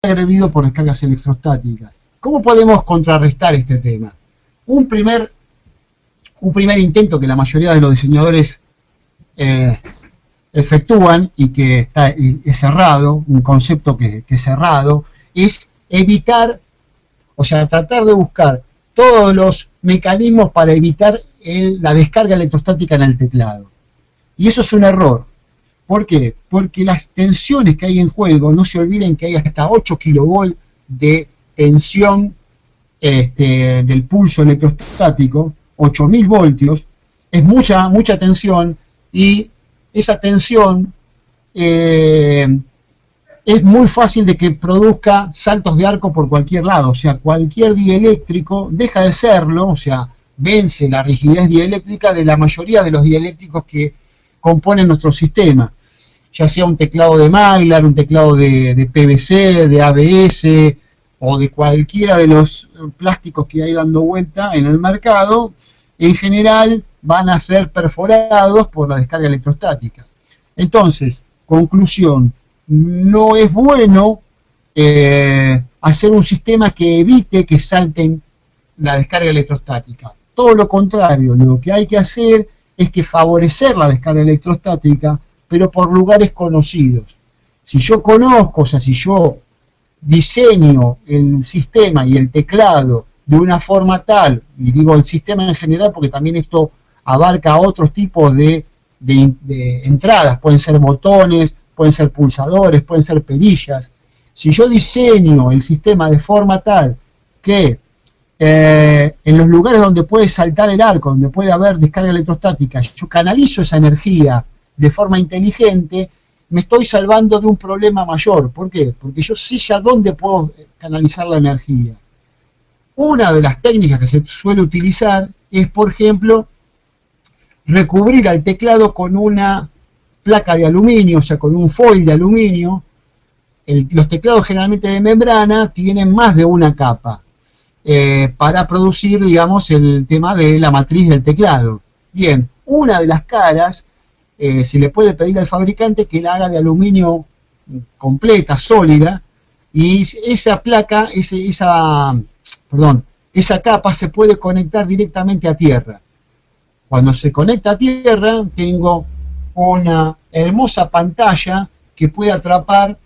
agredido por descargas electrostáticas. ¿Cómo podemos contrarrestar este tema? Un primer intento que la mayoría de los diseñadores efectúan y que es cerrado, un concepto que es cerrado, es evitar, o sea, tratar de buscar todos los mecanismos para evitar la descarga electrostática en el teclado. Y eso es un error. ¿Por qué? Porque las tensiones que hay en juego, no se olviden que hay hasta 8 kilovolts de tensión del pulso electrostático, 8000 voltios, es mucha tensión, y esa tensión es muy fácil de que produzca saltos de arco por cualquier lado. O sea, cualquier dieléctrico deja de serlo, o sea, vence la rigidez dieléctrica de la mayoría de los dieléctricos que componen nuestro sistema, ya sea un teclado de Mylar, un teclado de PVC, de ABS, o de cualquiera de los plásticos que hay dando vuelta en el mercado. En general van a ser perforados por la descarga electrostática. Entonces, conclusión, no es bueno hacer un sistema que evite que salten la descarga electrostática. Todo lo contrario, lo que hay que hacer es que favorecer la descarga electrostática, pero por lugares conocidos. Si yo conozco, o sea, si yo diseño el sistema y el teclado de una forma tal, y digo el sistema en general porque también esto abarca otros tipos de entradas, pueden ser botones, pueden ser pulsadores, pueden ser perillas. Si yo diseño el sistema de forma tal que en los lugares donde puede saltar el arco, donde puede haber descarga electrostática, yo canalizo esa energía de forma inteligente, me estoy salvando de un problema mayor. ¿Por qué? Porque yo sé ya dónde puedo canalizar la energía. Una de las técnicas que se suele utilizar es, por ejemplo, recubrir al teclado con una placa de aluminio, o sea, con un foil de aluminio. Los teclados generalmente de membrana tienen más de una capa para producir, digamos, el tema de la matriz del teclado. Bien, una de las caras se le puede pedir al fabricante que la haga de aluminio completa, sólida, y esa placa, esa capa se puede conectar directamente a tierra. Cuando se conecta a tierra, tengo una hermosa pantalla que puede atrapar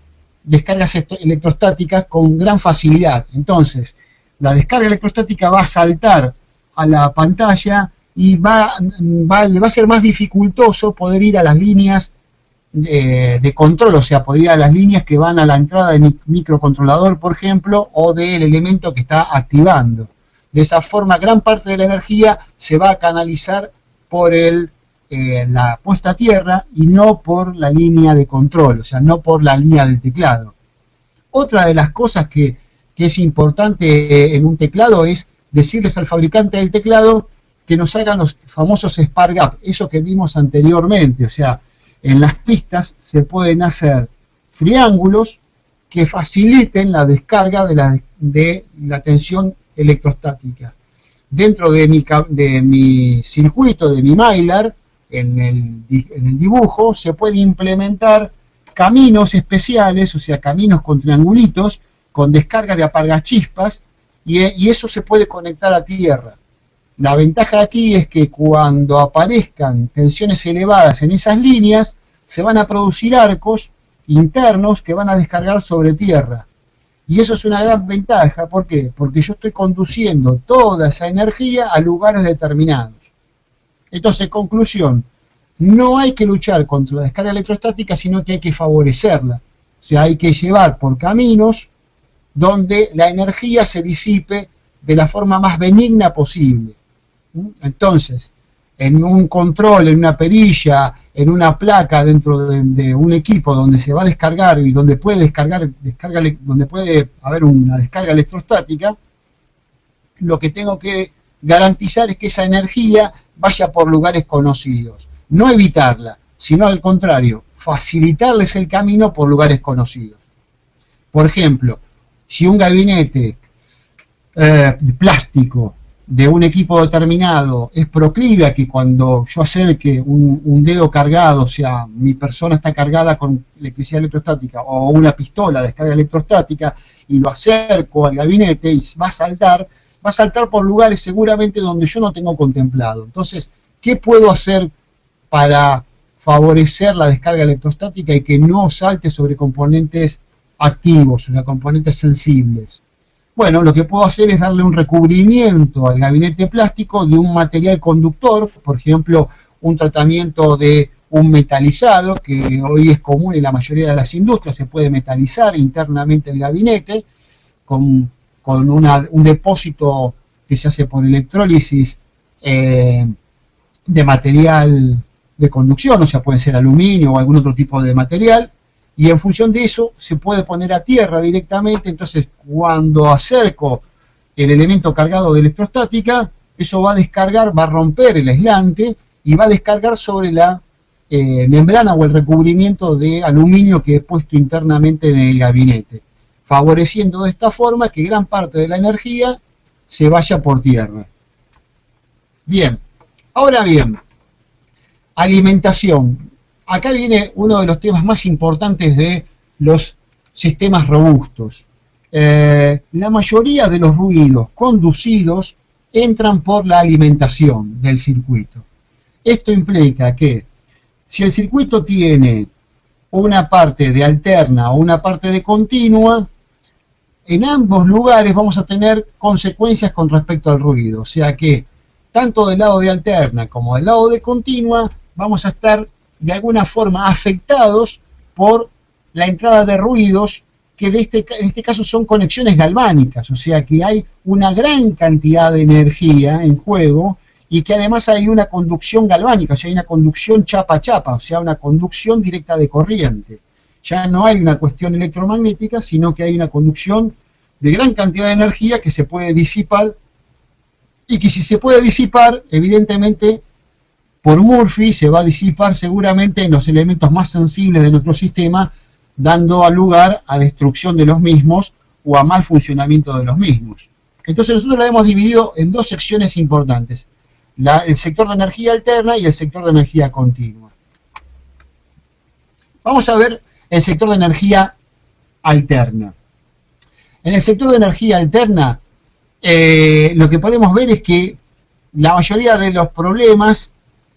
descargas electrostáticas con gran facilidad. Entonces, la descarga electrostática va a saltar a la pantalla y le va a ser más dificultoso poder ir a las líneas de control, o sea, poder ir a las líneas que van a la entrada del microcontrolador, por ejemplo, o del elemento que está activando. De esa forma, gran parte de la energía se va a canalizar por la puesta a tierra y no por la línea de control, o sea, no por la línea del teclado. Otra de las cosas que es importante en un teclado es decirles al fabricante del teclado que nos hagan los famosos spark gap, eso que vimos anteriormente. O sea, en las pistas se pueden hacer triángulos que faciliten la descarga de la tensión electrostática. Dentro de mi circuito, de mi Mylar, en el dibujo, se puede implementar caminos especiales, o sea, caminos con triangulitos, con descarga de apaga-chispas, y eso se puede conectar a tierra. La ventaja aquí es que cuando aparezcan tensiones elevadas en esas líneas, se van a producir arcos internos que van a descargar sobre tierra. Y eso es una gran ventaja. ¿Por qué? Porque yo estoy conduciendo toda esa energía a lugares determinados. Entonces, conclusión, no hay que luchar contra la descarga electrostática, sino que hay que favorecerla. O sea, hay que llevar por caminos donde la energía se disipe de la forma más benigna posible. Entonces, en un control, en una perilla, en una placa dentro de un equipo donde se va a descargar y donde puede donde puede haber una descarga electrostática, lo que tengo que garantizar es que esa energía vaya por lugares conocidos. No evitarla, sino al contrario, facilitarles el camino por lugares conocidos. Por ejemplo, si un gabinete de plástico de un equipo determinado es proclive a que cuando yo acerque un dedo cargado, o sea, mi persona está cargada con electricidad electrostática o una pistola de descarga electrostática y lo acerco al gabinete y va a saltar por lugares seguramente donde yo no tengo contemplado. Entonces, ¿qué puedo hacer para favorecer la descarga electrostática y que no salte sobre componentes activos, o sea, componentes sensibles? Bueno, lo que puedo hacer es darle un recubrimiento al gabinete plástico de un material conductor, por ejemplo, un tratamiento de un metalizado, que hoy es común en la mayoría de las industrias, se puede metalizar internamente el gabinete con un depósito que se hace por electrólisis de material de conducción, o sea, puede ser aluminio o algún otro tipo de material, y en función de eso se puede poner a tierra directamente. Entonces cuando acerco el elemento cargado de electrostática, eso va a descargar, va a romper el aislante y va a descargar sobre la membrana o el recubrimiento de aluminio que he puesto internamente en el gabinete, favoreciendo de esta forma que gran parte de la energía se vaya por tierra. Bien, ahora bien, alimentación. Acá viene uno de los temas más importantes de los sistemas robustos. La mayoría de los ruidos conducidos entran por la alimentación del circuito. Esto implica que si el circuito tiene una parte de alterna o una parte de continua, en ambos lugares vamos a tener consecuencias con respecto al ruido. O sea que tanto del lado de alterna como del lado de continua vamos a estar de alguna forma afectados por la entrada de ruidos que en este caso son conexiones galvánicas, o sea que hay una gran cantidad de energía en juego y que además hay una conducción galvánica, o sea, hay una conducción chapa-chapa, o sea, una conducción directa de corriente. Ya no hay una cuestión electromagnética, sino que hay una conducción de gran cantidad de energía que se puede disipar, y que si se puede disipar, evidentemente, por Murphy se va a disipar seguramente en los elementos más sensibles de nuestro sistema, dando lugar a destrucción de los mismos o a mal funcionamiento de los mismos. Entonces nosotros la hemos dividido en dos secciones importantes, el sector de energía alterna y el sector de energía continua. Vamos a ver el sector de energía alterna. En el sector de energía alterna, lo que podemos ver es que la mayoría de los problemas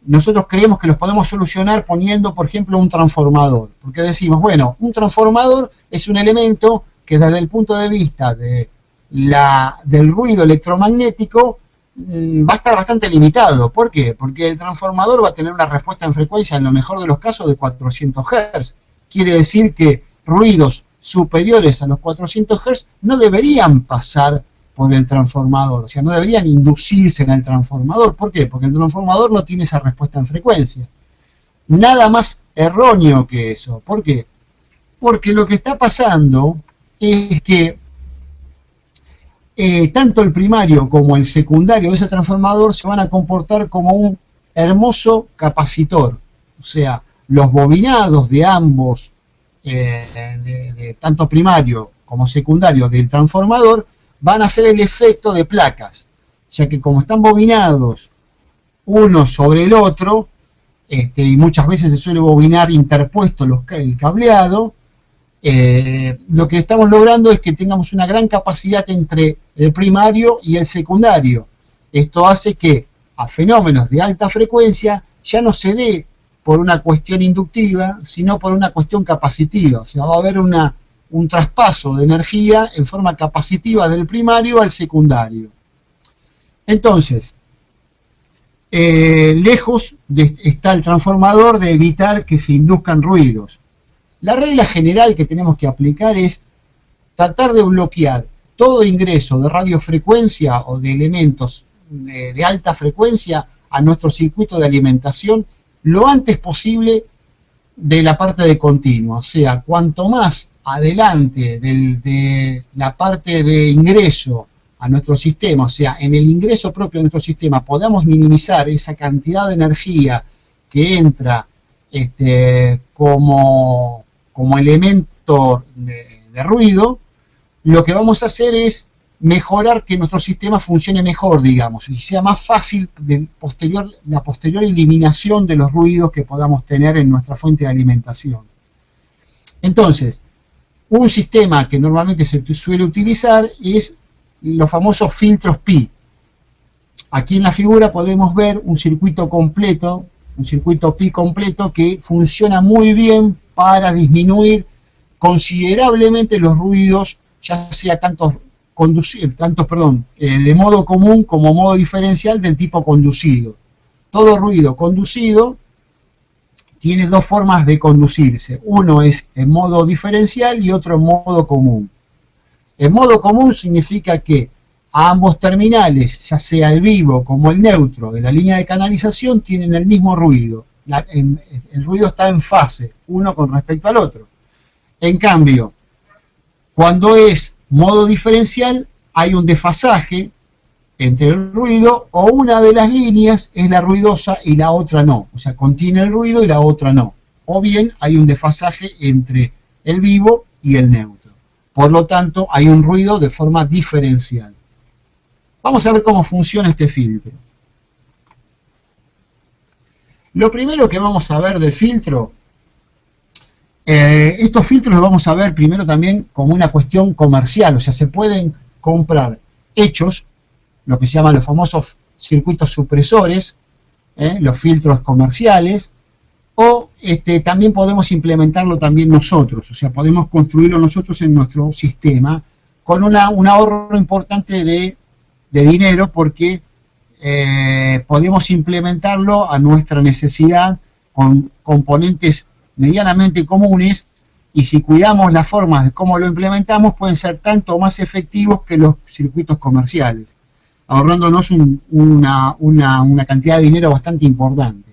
nosotros creemos que los podemos solucionar poniendo, por ejemplo, un transformador. Porque decimos, bueno, un transformador es un elemento que desde el punto de vista del ruido electromagnético va a estar bastante limitado. ¿Por qué? Porque el transformador va a tener una respuesta en frecuencia, en lo mejor de los casos, de 400 Hz. Quiere decir que ruidos superiores a los 400 Hz no deberían pasar por el transformador, o sea, no deberían inducirse en el transformador. ¿Por qué? Porque el transformador no tiene esa respuesta en frecuencia. Nada más erróneo que eso. ¿Por qué? Porque lo que está pasando es que tanto el primario como el secundario de ese transformador se van a comportar como un hermoso capacitor. O sea, los bobinados de ambos, de tanto primario como secundario del transformador, van a hacer el efecto de placas, ya que como están bobinados uno sobre el otro, y muchas veces se suele bobinar interpuesto el cableado, lo que estamos logrando es que tengamos una gran capacidad entre el primario y el secundario. Esto hace que a fenómenos de alta frecuencia ya no se dé por una cuestión inductiva, sino por una cuestión capacitiva. O sea, va a haber un traspaso de energía en forma capacitiva del primario al secundario. Entonces, lejos está el transformador de evitar que se induzcan ruidos. La regla general que tenemos que aplicar es tratar de bloquear todo ingreso de radiofrecuencia o de elementos de alta frecuencia a nuestro circuito de alimentación lo antes posible de la parte de continua. O sea, cuanto más adelante de la parte de ingreso a nuestro sistema, o sea, en el ingreso propio de nuestro sistema, podamos minimizar esa cantidad de energía que entra como elemento de ruido, lo que vamos a hacer es mejorar que nuestro sistema funcione mejor, digamos, y sea más fácil la posterior eliminación de los ruidos que podamos tener en nuestra fuente de alimentación. Entonces, un sistema que normalmente se suele utilizar es los famosos filtros Pi. Aquí en la figura podemos ver un circuito completo, un circuito Pi completo que funciona muy bien para disminuir considerablemente los ruidos, ya sea tanto de modo común como modo diferencial del tipo conducido. Todo ruido conducido tiene dos formas de conducirse. Uno es en modo diferencial y otro en modo común. En modo común significa que a ambos terminales, ya sea el vivo como el neutro de la línea de canalización, tienen el mismo ruido. El ruido está en fase, uno con respecto al otro. En cambio, cuando es modo diferencial, hay un desfasaje entre el ruido, o una de las líneas es la ruidosa y la otra no. O sea, contiene el ruido y la otra no. O bien hay un desfasaje entre el vivo y el neutro. Por lo tanto, hay un ruido de forma diferencial. Vamos a ver cómo funciona este filtro. Lo primero que vamos a ver del filtro, estos filtros los vamos a ver primero también como una cuestión comercial, o sea, se pueden comprar hechos, lo que se llaman los famosos circuitos supresores, los filtros comerciales, o también podemos implementarlo también nosotros, o sea, podemos construirlo nosotros en nuestro sistema con un ahorro importante de dinero, porque podemos implementarlo a nuestra necesidad con componentes medianamente comunes, y si cuidamos las formas de cómo lo implementamos, pueden ser tanto más efectivos que los circuitos comerciales, ahorrándonos una cantidad de dinero bastante importante.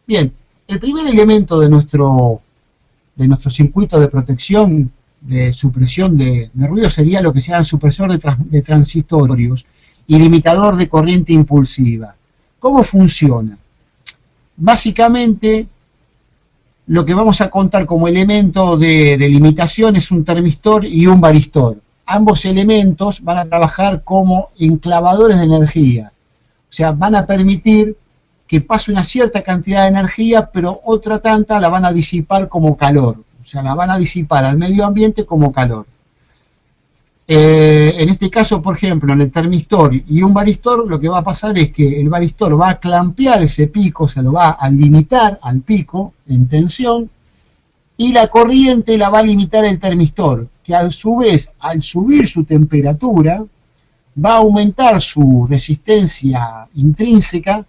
Bien, el primer elemento de nuestro circuito de protección, de supresión de ruido, sería lo que se llama supresor de transitorios y limitador de corriente impulsiva. ¿Cómo funciona? Básicamente, lo que vamos a contar como elemento de limitación es un termistor y un varistor. Ambos elementos van a trabajar como enclavadores de energía. O sea, van a permitir que pase una cierta cantidad de energía, pero otra tanta la van a disipar como calor. O sea, la van a disipar al medio ambiente como calor. En este caso, por ejemplo, en el termistor y un varistor, lo que va a pasar es que el varistor va a clampear ese pico, o sea, lo va a limitar al pico en tensión, y la corriente la va a limitar el termistor, que a su vez, al subir su temperatura, va a aumentar su resistencia intrínseca,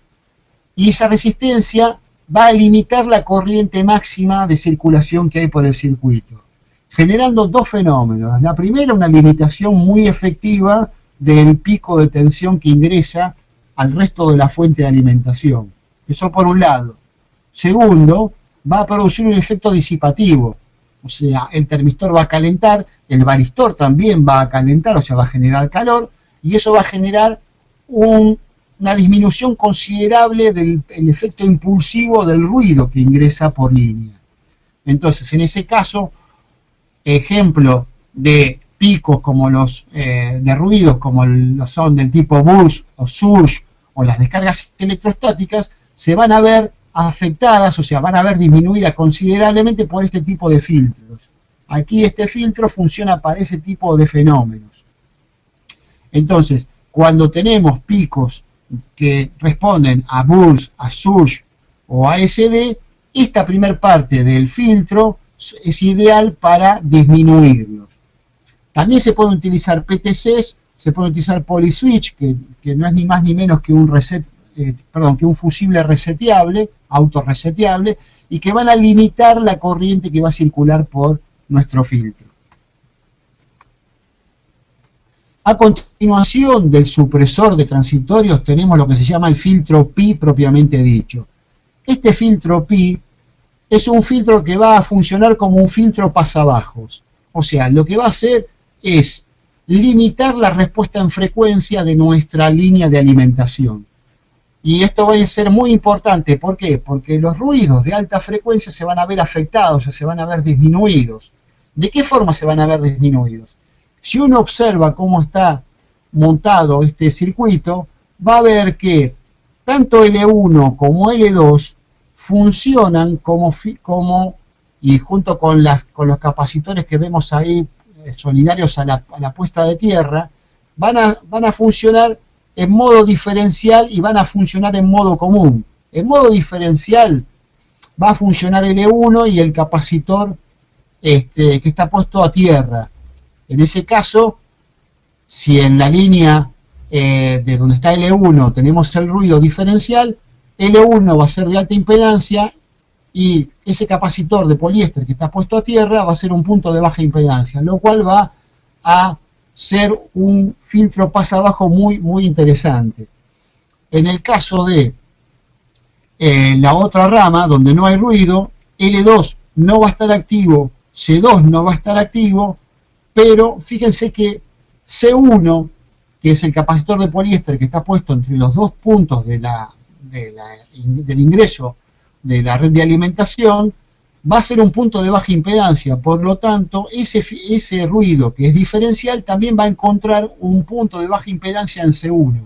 y esa resistencia va a limitar la corriente máxima de circulación que hay por el circuito, generando dos fenómenos. La primera, una limitación muy efectiva del pico de tensión que ingresa al resto de la fuente de alimentación. Eso por un lado. Segundo, va a producir un efecto disipativo. O sea, el termistor va a calentar, el varistor también va a calentar, o sea, va a generar calor, y eso va a generar una disminución considerable del efecto impulsivo del ruido que ingresa por línea. Entonces, en ese caso, ejemplo de picos como los de ruidos como los son del tipo burst o surge, o las descargas electrostáticas, se van a ver afectadas, o sea, van a ver disminuidas considerablemente por este tipo de filtros. Aquí este filtro funciona para ese tipo de fenómenos. Entonces, cuando tenemos picos que responden a burst, a surge o a SD, esta primer parte del filtro es ideal para disminuirlos. También se pueden utilizar PTCs, se puede utilizar polyswitch, que no es ni más ni menos que un fusible reseteable, autorreseteable, y que van a limitar la corriente que va a circular por nuestro filtro. A continuación del supresor de transitorios tenemos lo que se llama el filtro Pi propiamente dicho. Este filtro Pi es un filtro que va a funcionar como un filtro pasabajos. O sea, lo que va a hacer es limitar la respuesta en frecuencia de nuestra línea de alimentación. Y esto va a ser muy importante. ¿Por qué? Porque los ruidos de alta frecuencia se van a ver afectados, o sea, se van a ver disminuidos. ¿De qué forma se van a ver disminuidos? Si uno observa cómo está montado este circuito, va a ver que tanto L1 como L2 funcionan y junto con los capacitores que vemos ahí, solidarios a la puesta de tierra, van a funcionar en modo diferencial y van a funcionar en modo común. En modo diferencial va a funcionar L1 y el capacitor que está puesto a tierra. En ese caso, si en la línea de donde está L1 tenemos el ruido diferencial, L1 va a ser de alta impedancia y ese capacitor de poliéster que está puesto a tierra va a ser un punto de baja impedancia, lo cual va a ser un filtro pasabajo muy, muy interesante. En el caso de la otra rama, donde no hay ruido, L2 no va a estar activo, C2 no va a estar activo, pero fíjense que C1, que es el capacitor de poliéster que está puesto entre los dos puntos del ingreso de la red de alimentación, va a ser un punto de baja impedancia. Por lo tanto, ese ruido que es diferencial también va a encontrar un punto de baja impedancia en C1.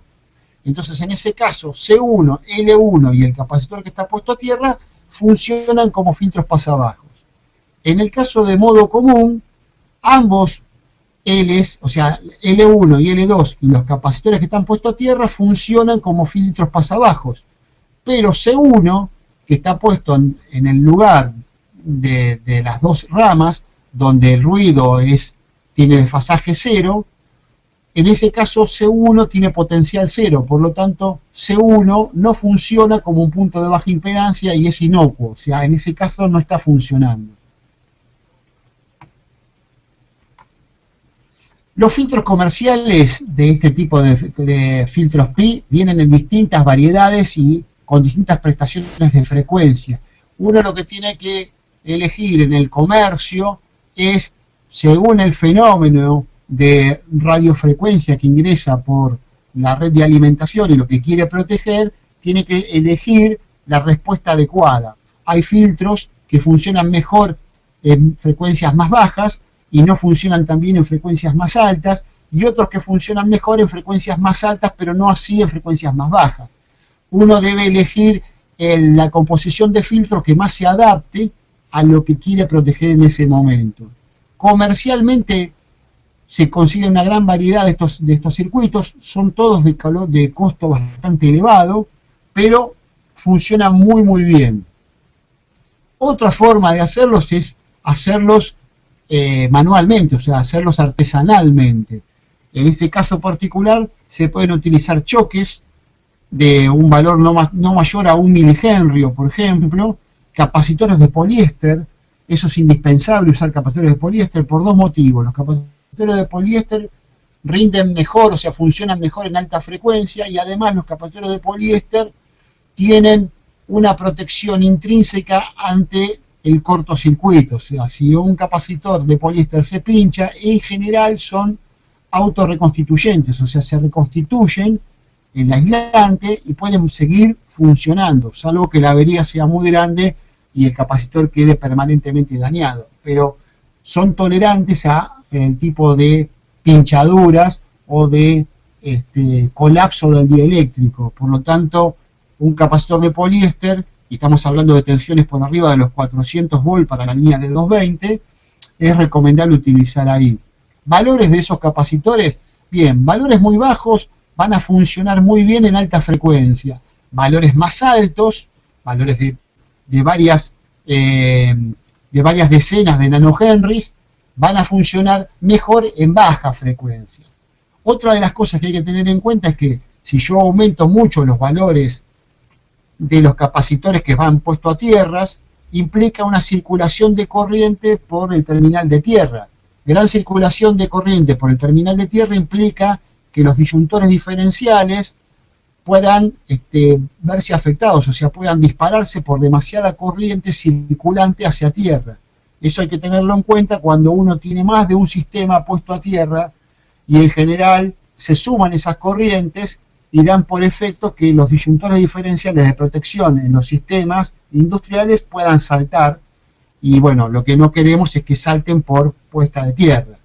Entonces, en ese caso, C1, L1 y el capacitor que está puesto a tierra funcionan como filtros pasabajos. En el caso de modo común, ambos Ls, o sea, L1 y L2 y los capacitores que están puestos a tierra funcionan como filtros pasabajos. Pero C1, que está puesto en el lugar de las dos ramas, donde el ruido tiene desfasaje cero, en ese caso C1 tiene potencial cero, por lo tanto C1 no funciona como un punto de baja impedancia y es inocuo, o sea, en ese caso no está funcionando. Los filtros comerciales de este tipo de filtros PI vienen en distintas variedades y con distintas prestaciones de frecuencia. Uno lo que tiene que elegir en el comercio es, según el fenómeno de radiofrecuencia que ingresa por la red de alimentación y lo que quiere proteger, tiene que elegir la respuesta adecuada. Hay filtros que funcionan mejor en frecuencias más bajas y no funcionan tan bien en frecuencias más altas, y otros que funcionan mejor en frecuencias más altas, pero no así en frecuencias más bajas. Uno debe elegir la composición de filtro que más se adapte a lo que quiere proteger en ese momento. Comercialmente se consigue una gran variedad de estos circuitos, son todos de costo bastante elevado, pero funcionan muy muy bien. Otra forma de hacerlos es hacerlos manualmente, o sea, hacerlos artesanalmente. En este caso particular se pueden utilizar choques de un valor no mayor a 1 milihenry, por ejemplo, capacitores de poliéster. Eso es indispensable usar capacitores de poliéster por dos motivos. Los capacitores de poliéster rinden mejor, o sea, funcionan mejor en alta frecuencia, y además los capacitores de poliéster tienen una protección intrínseca ante el cortocircuito. O sea, si un capacitor de poliéster se pincha, en general son autorreconstituyentes, o sea, se reconstituyen el aislante y pueden seguir funcionando, salvo que la avería sea muy grande y el capacitor quede permanentemente dañado. Pero son tolerantes a el tipo de pinchaduras o de colapso del dieléctrico. Por lo tanto, un capacitor de poliéster, y estamos hablando de tensiones por arriba de los 400 volts para la línea de 220, es recomendable utilizar ahí. Valores de esos capacitores, bien, valores muy bajos van a funcionar muy bien en alta frecuencia. Valores más altos, valores de varias decenas de nanohenrys, van a funcionar mejor en baja frecuencia. Otra de las cosas que hay que tener en cuenta es que si yo aumento mucho los valores de los capacitores que van puestos a tierras, implica una circulación de corriente por el terminal de tierra. Gran circulación de corriente por el terminal de tierra implica que los disyuntores diferenciales puedan verse afectados, o sea, puedan dispararse por demasiada corriente circulante hacia tierra. Eso hay que tenerlo en cuenta cuando uno tiene más de un sistema puesto a tierra, y en general se suman esas corrientes y dan por efecto que los disyuntores diferenciales de protección en los sistemas industriales puedan saltar, y bueno, lo que no queremos es que salten por puesta de tierra.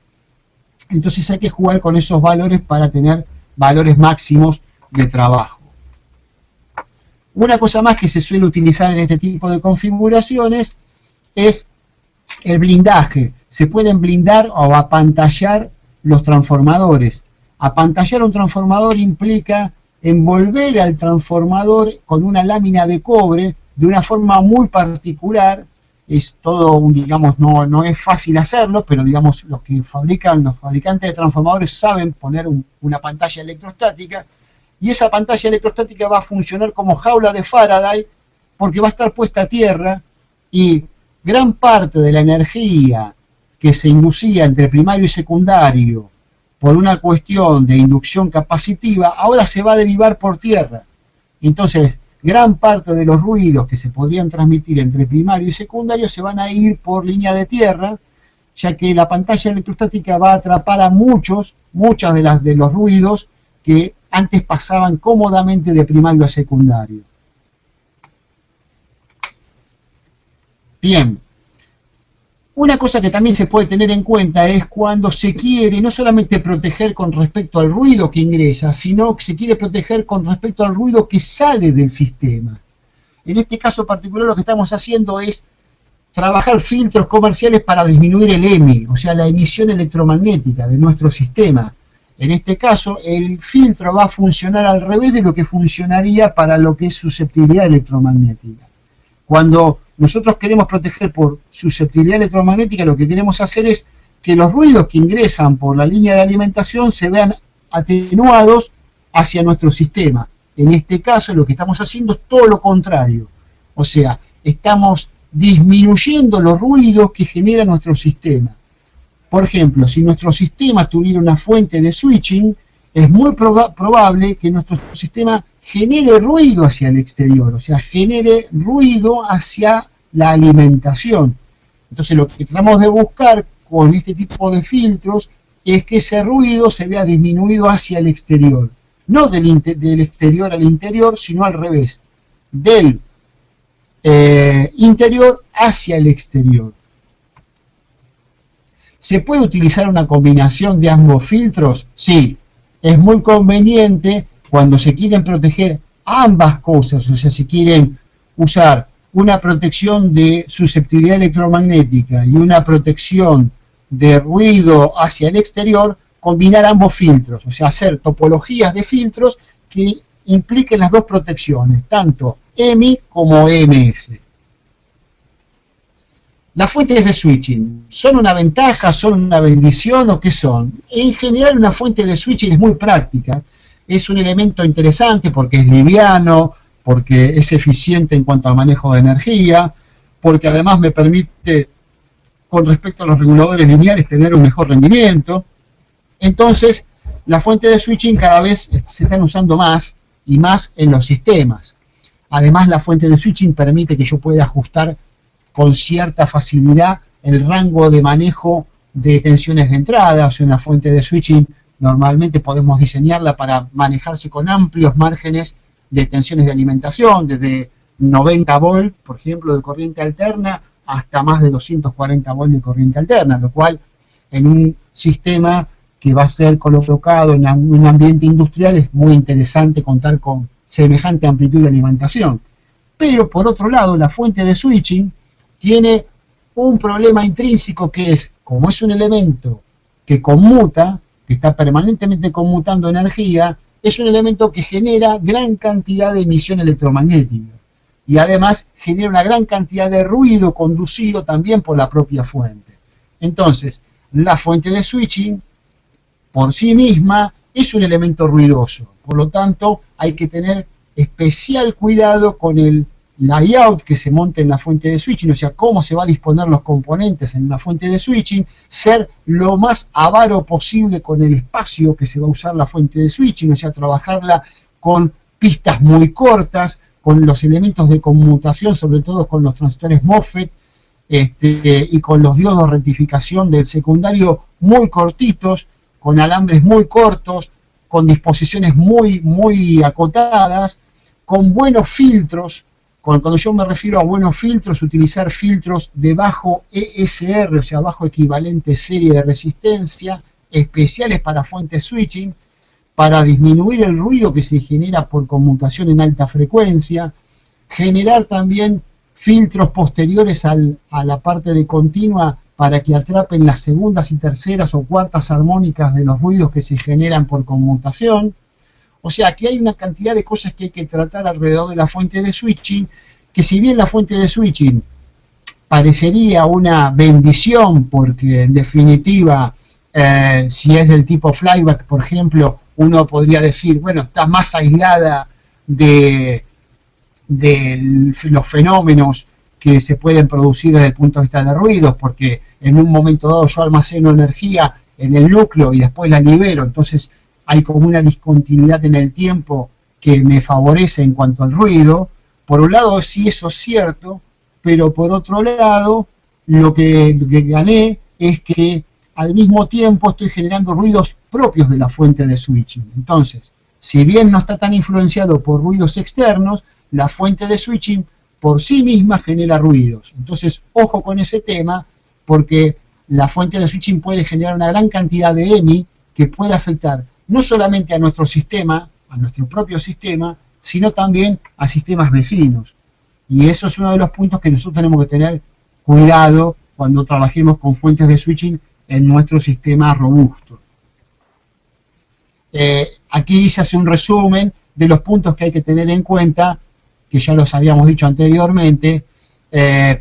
Entonces hay que jugar con esos valores para tener valores máximos de trabajo. Una cosa más que se suele utilizar en este tipo de configuraciones es el blindaje. Se pueden blindar o apantallar los transformadores. Apantallar un transformador implica envolver al transformador con una lámina de cobre de una forma muy particular. Es todo, digamos, no es fácil hacerlo, pero digamos, los fabricantes de transformadores saben poner una pantalla electrostática, y esa pantalla electrostática va a funcionar como jaula de Faraday, porque va a estar puesta a tierra, y gran parte de la energía que se inducía entre primario y secundario por una cuestión de inducción capacitiva, ahora se va a derivar por tierra. Entonces, gran parte de los ruidos que se podrían transmitir entre primario y secundario se van a ir por línea de tierra, ya que la pantalla electrostática va a atrapar a muchos de los ruidos que antes pasaban cómodamente de primario a secundario. Bien. Una cosa que también se puede tener en cuenta es cuando se quiere no solamente proteger con respecto al ruido que ingresa, sino que se quiere proteger con respecto al ruido que sale del sistema. En este caso particular lo que estamos haciendo es trabajar filtros comerciales para disminuir el EMI, o sea, la emisión electromagnética de nuestro sistema. En este caso, el filtro va a funcionar al revés de lo que funcionaría para lo que es susceptibilidad electromagnética. Cuando nosotros queremos proteger por susceptibilidad electromagnética, lo que queremos hacer es que los ruidos que ingresan por la línea de alimentación se vean atenuados hacia nuestro sistema. En este caso, lo que estamos haciendo es todo lo contrario. O sea, estamos disminuyendo los ruidos que genera nuestro sistema. Por ejemplo, si nuestro sistema tuviera una fuente de switching, es muy probable que nuestro sistema genere ruido hacia el exterior, o sea, genere ruido hacia la alimentación. Entonces lo que tratamos de buscar con este tipo de filtros es que ese ruido se vea disminuido hacia el exterior. No del exterior al interior, sino al revés. Del interior hacia el exterior. ¿Se puede utilizar una combinación de ambos filtros? Sí, es muy conveniente cuando se quieren proteger ambas cosas, o sea, si quieren usar una protección de susceptibilidad electromagnética y una protección de ruido hacia el exterior, combinar ambos filtros, o sea, hacer topologías de filtros que impliquen las dos protecciones, tanto EMI como EMS. Las fuentes de switching, ¿son una ventaja, son una bendición o qué son? En general una fuente de switching es muy práctica, es un elemento interesante porque es liviano, porque es eficiente en cuanto al manejo de energía, porque además me permite, con respecto a los reguladores lineales, tener un mejor rendimiento. Entonces, las fuentes de switching cada vez se están usando más y más en los sistemas. Además, la fuente de switching permite que yo pueda ajustar con cierta facilidad el rango de manejo de tensiones de entrada. O sea, una fuente de switching normalmente podemos diseñarla para manejarse con amplios márgenes de tensiones de alimentación, desde 90 volt, por ejemplo, de corriente alterna, hasta más de 240 volt de corriente alterna, lo cual en un sistema que va a ser colocado en un ambiente industrial es muy interesante contar con semejante amplitud de alimentación. Pero por otro lado, la fuente de switching tiene un problema intrínseco que es, como es un elemento que conmuta, que está permanentemente conmutando energía, es un elemento que genera gran cantidad de emisión electromagnética y además genera una gran cantidad de ruido conducido también por la propia fuente. Entonces, la fuente de switching por sí misma es un elemento ruidoso, por lo tanto hay que tener especial cuidado con el layout que se monte en la fuente de switching, o sea, cómo se va a disponer los componentes en la fuente de switching, ser lo más avaro posible con el espacio que se va a usar la fuente de switching, o sea, trabajarla con pistas muy cortas, con los elementos de conmutación, sobre todo con los transistores MOSFET, y con los diodos de rectificación del secundario muy cortitos, con alambres muy cortos, con disposiciones muy acotadas, con buenos filtros. Cuando yo me refiero a buenos filtros, utilizar filtros de bajo ESR, o sea, bajo equivalente serie de resistencia, especiales para fuentes switching, para disminuir el ruido que se genera por conmutación en alta frecuencia, generar también filtros posteriores a la parte de continua para que atrapen las segundas y terceras o cuartas armónicas de los ruidos que se generan por conmutación. O sea que hay una cantidad de cosas que hay que tratar alrededor de la fuente de switching, que si bien la fuente de switching parecería una bendición, porque en definitiva, si es del tipo flyback, por ejemplo, uno podría decir, bueno, está más aislada de los fenómenos que se pueden producir desde el punto de vista de ruidos, porque en un momento dado yo almaceno energía en el núcleo y después la libero, entonces hay como una discontinuidad en el tiempo que me favorece en cuanto al ruido. Por un lado, sí, eso es cierto, pero por otro lado, lo que gané es que al mismo tiempo estoy generando ruidos propios de la fuente de switching. Entonces, si bien no está tan influenciado por ruidos externos, la fuente de switching por sí misma genera ruidos. Entonces, ojo con ese tema, porque la fuente de switching puede generar una gran cantidad de EMI que puede afectar no solamente a nuestro sistema, a nuestro propio sistema, sino también a sistemas vecinos. Y eso es uno de los puntos que nosotros tenemos que tener cuidado cuando trabajemos con fuentes de switching en nuestro sistema robusto. Aquí se hace un resumen de los puntos que hay que tener en cuenta, que ya los habíamos dicho anteriormente,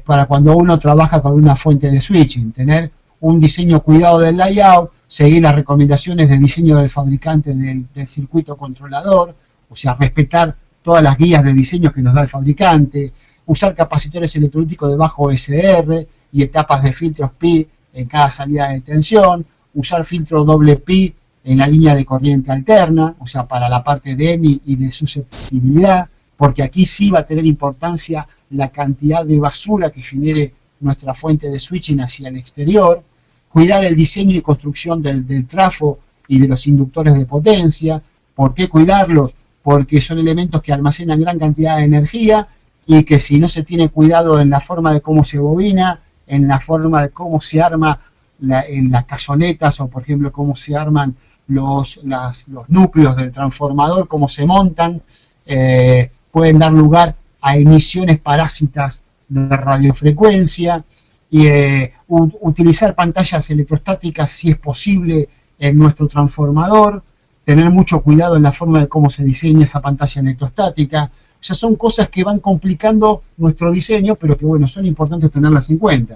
para cuando uno trabaja con una fuente de switching. Tener un diseño cuidado del layout, seguir las recomendaciones de diseño del fabricante del circuito controlador, o sea, respetar todas las guías de diseño que nos da el fabricante, usar capacitores electrolíticos de bajo SR y etapas de filtros pi en cada salida de tensión, usar filtro doble pi en la línea de corriente alterna, o sea, para la parte de EMI y de susceptibilidad, porque aquí sí va a tener importancia la cantidad de basura que genere nuestra fuente de switching hacia el exterior, cuidar el diseño y construcción del trafo y de los inductores de potencia. ¿Por qué cuidarlos? Porque son elementos que almacenan gran cantidad de energía y que si no se tiene cuidado en la forma de cómo se bobina, en la forma de cómo se arma en las cazonetas, o por ejemplo cómo se arman los núcleos del transformador, cómo se montan, pueden dar lugar a emisiones parásitas de radiofrecuencia, y utilizar pantallas electrostáticas si es posible en nuestro transformador, tener mucho cuidado en la forma de cómo se diseña esa pantalla electrostática. O sea, son cosas que van complicando nuestro diseño, pero que bueno, son importantes tenerlas en cuenta.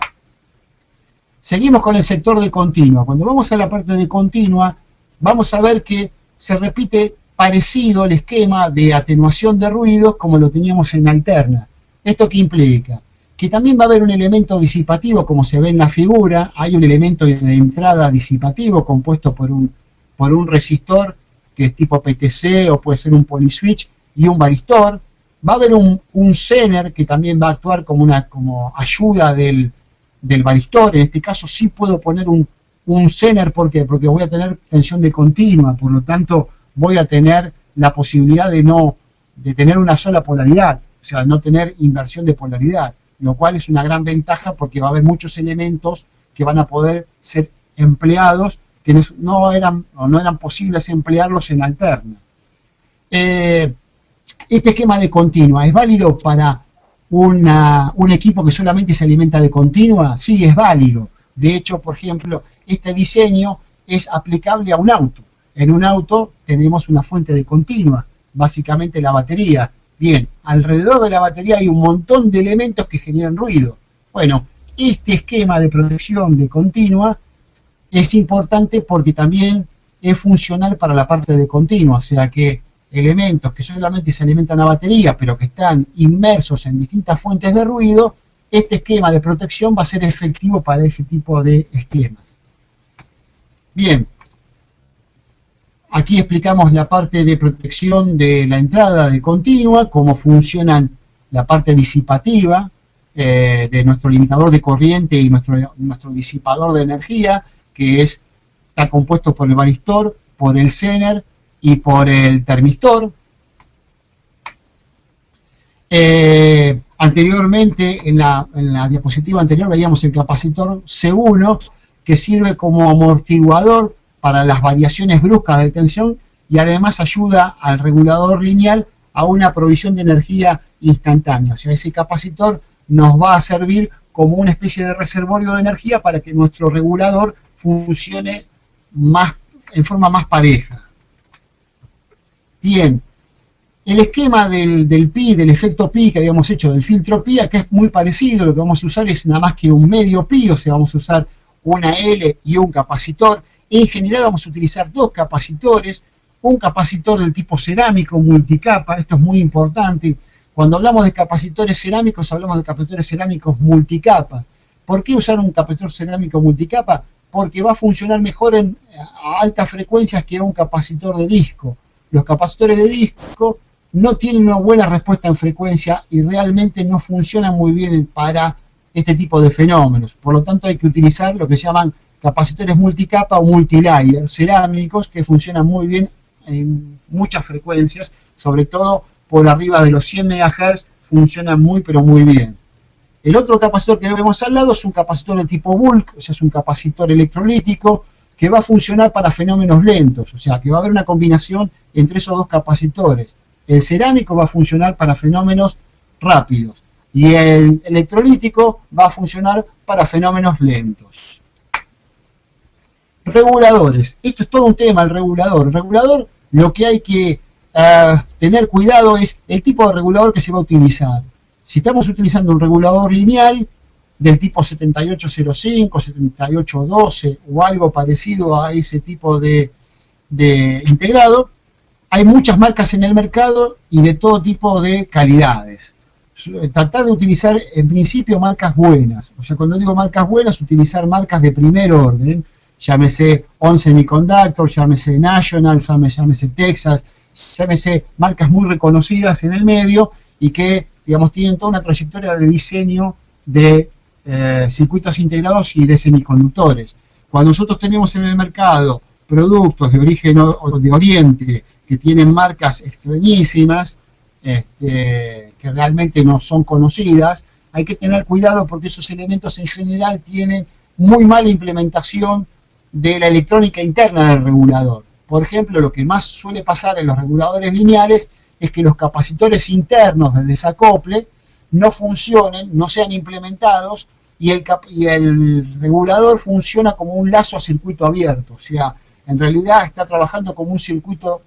Seguimos con el sector de continua. Cuando vamos a la parte de continua, vamos a ver que se repite parecido el esquema de atenuación de ruidos como lo teníamos en alterna. ¿Esto qué implica? Que también va a haber un elemento disipativo, como se ve en la figura. Hay un elemento de entrada disipativo compuesto por un resistor que es tipo PTC, o puede ser un poliswitch, y un varistor. Va a haber un zener que también va a actuar como ayuda del varistor. En este caso sí puedo poner un zener, ¿por qué? Porque voy a tener tensión de continua, por lo tanto voy a tener la posibilidad de tener una sola polaridad, o sea, no tener inversión de polaridad, lo cual es una gran ventaja porque va a haber muchos elementos que van a poder ser empleados que no eran posibles emplearlos en alterna. Este esquema de continua es válido para un equipo que solamente se alimenta de continua. Sí, es válido. De hecho, por ejemplo, este diseño es aplicable a un auto. En un auto tenemos una fuente de continua, básicamente la batería. Bien, alrededor de la batería hay un montón de elementos que generan ruido. Bueno, este esquema de protección de continua es importante porque también es funcional para la parte de continua, o sea que elementos que solamente se alimentan a batería, pero que están inmersos en distintas fuentes de ruido, este esquema de protección va a ser efectivo para ese tipo de esquemas. Bien, aquí explicamos la parte de protección de la entrada de continua, cómo funcionan la parte disipativa de nuestro limitador de corriente y nuestro disipador de energía, que está compuesto por el varistor, por el zener y por el termistor. Anteriormente, en la diapositiva anterior, veíamos el capacitor C1, que sirve como amortiguador para las variaciones bruscas de tensión y además ayuda al regulador lineal a una provisión de energía instantánea. O sea, ese capacitor nos va a servir como una especie de reservorio de energía para que nuestro regulador funcione en forma más pareja. Bien, el esquema del pi, del efecto pi que habíamos hecho, del filtro pi, acá es muy parecido. Lo que vamos a usar es nada más que un medio pi, o sea, vamos a usar una L y un capacitor. En general vamos a utilizar dos capacitores, un capacitor del tipo cerámico multicapa. Esto es muy importante. Cuando hablamos de capacitores cerámicos, hablamos de capacitores cerámicos multicapa. ¿Por qué usar un capacitor cerámico multicapa? Porque va a funcionar mejor a altas frecuencias que un capacitor de disco. Los capacitores de disco no tienen una buena respuesta en frecuencia y realmente no funcionan muy bien para este tipo de fenómenos. Por lo tanto, hay que utilizar lo que se llaman capacitores multicapa o multilayer cerámicos, que funcionan muy bien en muchas frecuencias, sobre todo por arriba de los 100 MHz, funcionan muy pero muy bien. El otro capacitor que vemos al lado es un capacitor de tipo bulk, o sea, es un capacitor electrolítico que va a funcionar para fenómenos lentos, o sea, que va a haber una combinación entre esos dos capacitores. El cerámico va a funcionar para fenómenos rápidos y el electrolítico va a funcionar para fenómenos lentos. Reguladores. Esto es todo un tema, el regulador. El regulador, lo que hay que tener cuidado es el tipo de regulador que se va a utilizar. Si estamos utilizando un regulador lineal del tipo 7805, 7812 o algo parecido a ese tipo de integrado, hay muchas marcas en el mercado y de todo tipo de calidades. Tratar de utilizar en principio marcas buenas. O sea, cuando digo marcas buenas, utilizar marcas de primer orden. Llámese ON Semiconductor, llámese National, llámese Texas, llámese marcas muy reconocidas en el medio y que, digamos, tienen toda una trayectoria de diseño de circuitos integrados y de semiconductores. Cuando nosotros tenemos en el mercado productos de origen de Oriente que tienen marcas extrañísimas, que realmente no son conocidas, hay que tener cuidado porque esos elementos en general tienen muy mala implementación de la electrónica interna del regulador. Por ejemplo, lo que más suele pasar en los reguladores lineales es que los capacitores internos de desacople no funcionen, no sean implementados y el regulador funciona como un lazo a circuito abierto. O sea, en realidad está trabajando como un circuito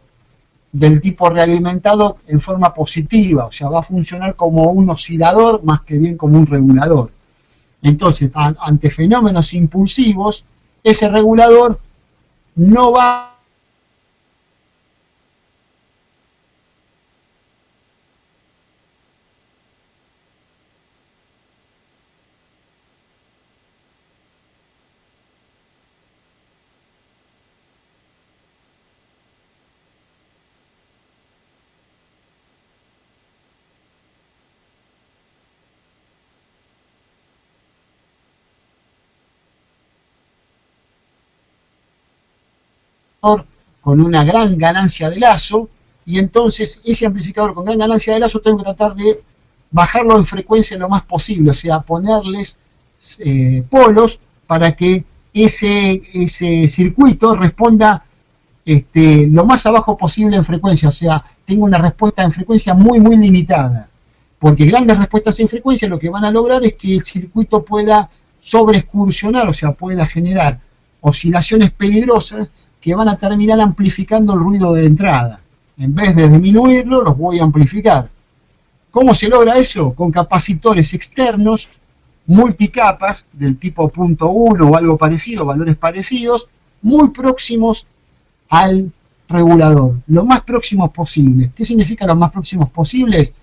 del tipo realimentado en forma positiva, o sea, va a funcionar como un oscilador más que bien como un regulador. Entonces, ante fenómenos impulsivos, ese regulador no va con una gran ganancia de lazo, y entonces ese amplificador con gran ganancia de lazo tengo que tratar de bajarlo en frecuencia lo más posible, o sea, ponerles polos para que ese circuito responda lo más abajo posible en frecuencia, o sea, tengo una respuesta en frecuencia muy muy limitada, porque grandes respuestas en frecuencia lo que van a lograr es que el circuito pueda sobreexcursionar, o sea, pueda generar oscilaciones peligrosas que van a terminar amplificando el ruido de entrada. En vez de disminuirlo, los voy a amplificar. ¿Cómo se logra eso? Con capacitores externos, multicapas, del tipo .1 o algo parecido, valores parecidos, muy próximos al regulador, lo más próximos posibles. ¿Qué significa los más próximos posibles?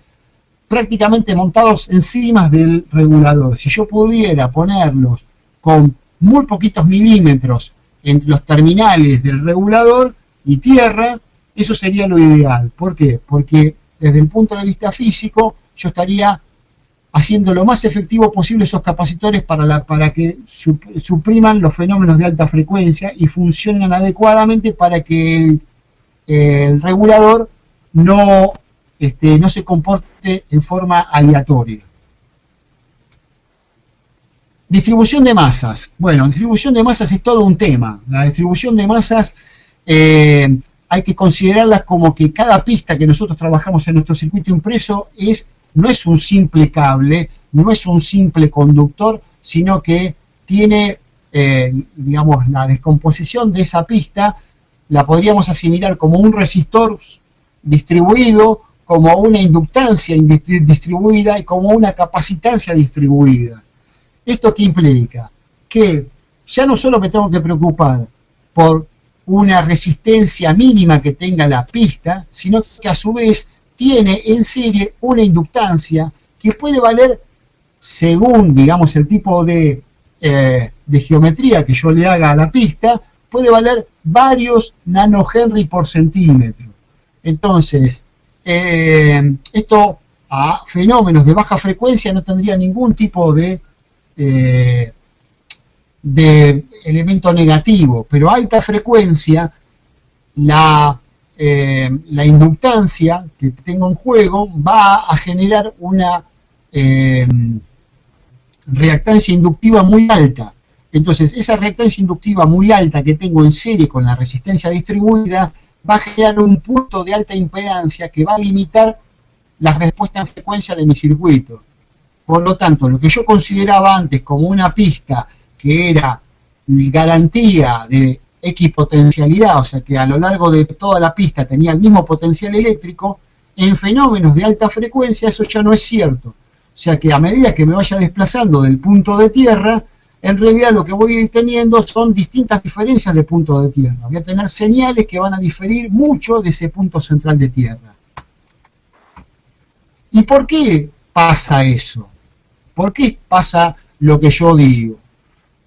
Prácticamente montados encima del regulador. Si yo pudiera ponerlos con muy poquitos milímetros entre los terminales del regulador y tierra, eso sería lo ideal. ¿Por qué? Porque desde el punto de vista físico yo estaría haciendo lo más efectivo posible esos capacitores para que supriman los fenómenos de alta frecuencia y funcionen adecuadamente para que el regulador no se comporte en forma aleatoria. Distribución de masas. Bueno, distribución de masas es todo un tema. La distribución de masas hay que considerarlas como que cada pista que nosotros trabajamos en nuestro circuito impreso no es un simple cable, no es un simple conductor, sino que tiene, digamos, la descomposición de esa pista, la podríamos asimilar como un resistor distribuido, como una inductancia distribuida y como una capacitancia distribuida. ¿Esto qué implica? Que ya no solo me tengo que preocupar por una resistencia mínima que tenga la pista, sino que a su vez tiene en serie una inductancia que puede valer, según, digamos, el tipo de geometría que yo le haga a la pista, puede valer varios nanohenry por centímetro. Entonces, esto a fenómenos de baja frecuencia no tendría ningún tipo de elemento negativo, pero a alta frecuencia la inductancia que tengo en juego va a generar una reactancia inductiva muy alta. Entonces, esa reactancia inductiva muy alta que tengo en serie con la resistencia distribuida va a generar un punto de alta impedancia que va a limitar la respuesta en frecuencia de mi circuito. Por lo tanto, lo que yo consideraba antes como una pista que era garantía de equipotencialidad, o sea que a lo largo de toda la pista tenía el mismo potencial eléctrico, en fenómenos de alta frecuencia eso ya no es cierto. O sea que a medida que me vaya desplazando del punto de tierra, en realidad lo que voy a ir teniendo son distintas diferencias de punto de tierra. Voy a tener señales que van a diferir mucho de ese punto central de tierra. ¿Y por qué pasa eso? ¿Por qué pasa lo que yo digo?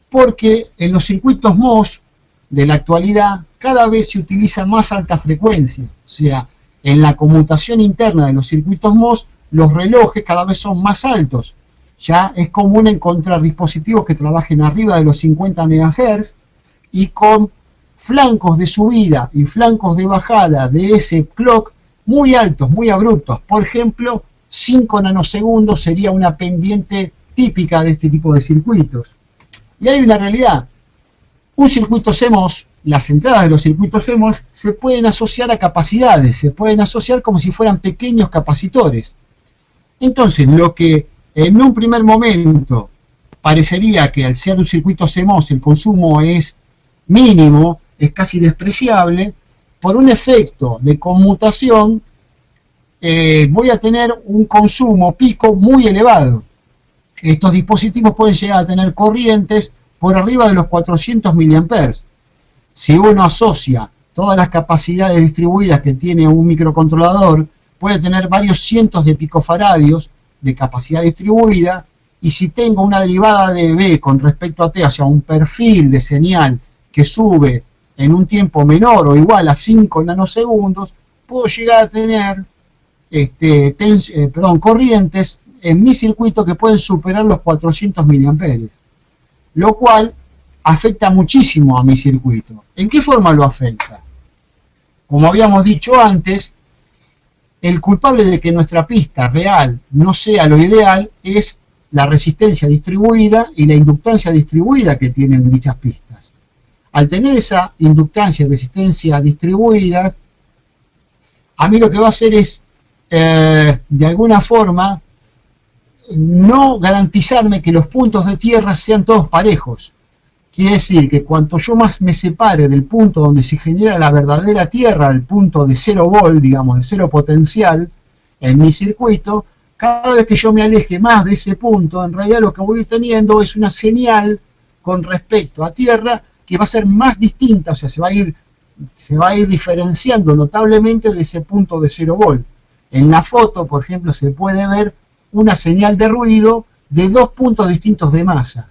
Porque en los circuitos MOS de la actualidad cada vez se utiliza más alta frecuencia. O sea, en la conmutación interna de los circuitos MOS, los relojes cada vez son más altos. Ya es común encontrar dispositivos que trabajen arriba de los 50 MHz y con flancos de subida y flancos de bajada de ese clock muy altos, muy abruptos. Por ejemplo, 5 nanosegundos sería una pendiente típica de este tipo de circuitos. Y hay una realidad. Un circuito CMOS, las entradas de los circuitos CMOS se pueden asociar a capacidades, se pueden asociar como si fueran pequeños capacitores. Entonces, lo que en un primer momento parecería que al ser un circuito CMOS el consumo es mínimo, es casi despreciable, por un efecto de conmutación voy a tener un consumo pico muy elevado. Estos dispositivos pueden llegar a tener corrientes por arriba de los 400 mA. Si uno asocia todas las capacidades distribuidas que tiene un microcontrolador, puede tener varios cientos de picofaradios de capacidad distribuida, y si tengo una derivada de B con respecto a T, o sea, un perfil de señal que sube en un tiempo menor o igual a 5 nanosegundos, puedo llegar a tener corrientes en mi circuito que pueden superar los 400 mA, lo cual afecta muchísimo a mi circuito. ¿En qué forma lo afecta? Como habíamos dicho antes, el culpable de que nuestra pista real no sea lo ideal es la resistencia distribuida y la inductancia distribuida que tienen dichas pistas. Al tener esa inductancia y resistencia distribuida, a mí lo que va a hacer es, de alguna forma, no garantizarme que los puntos de tierra sean todos parejos. Quiere decir que cuanto yo más me separe del punto donde se genera la verdadera tierra, el punto de 0 volt, digamos, de 0 potencial en mi circuito, cada vez que yo me aleje más de ese punto, en realidad lo que voy a ir teniendo es una señal con respecto a tierra que va a ser más distinta, o sea, se va a ir diferenciando notablemente de ese punto de 0 volt. En la foto, por ejemplo, se puede ver una señal de ruido de dos puntos distintos de masa.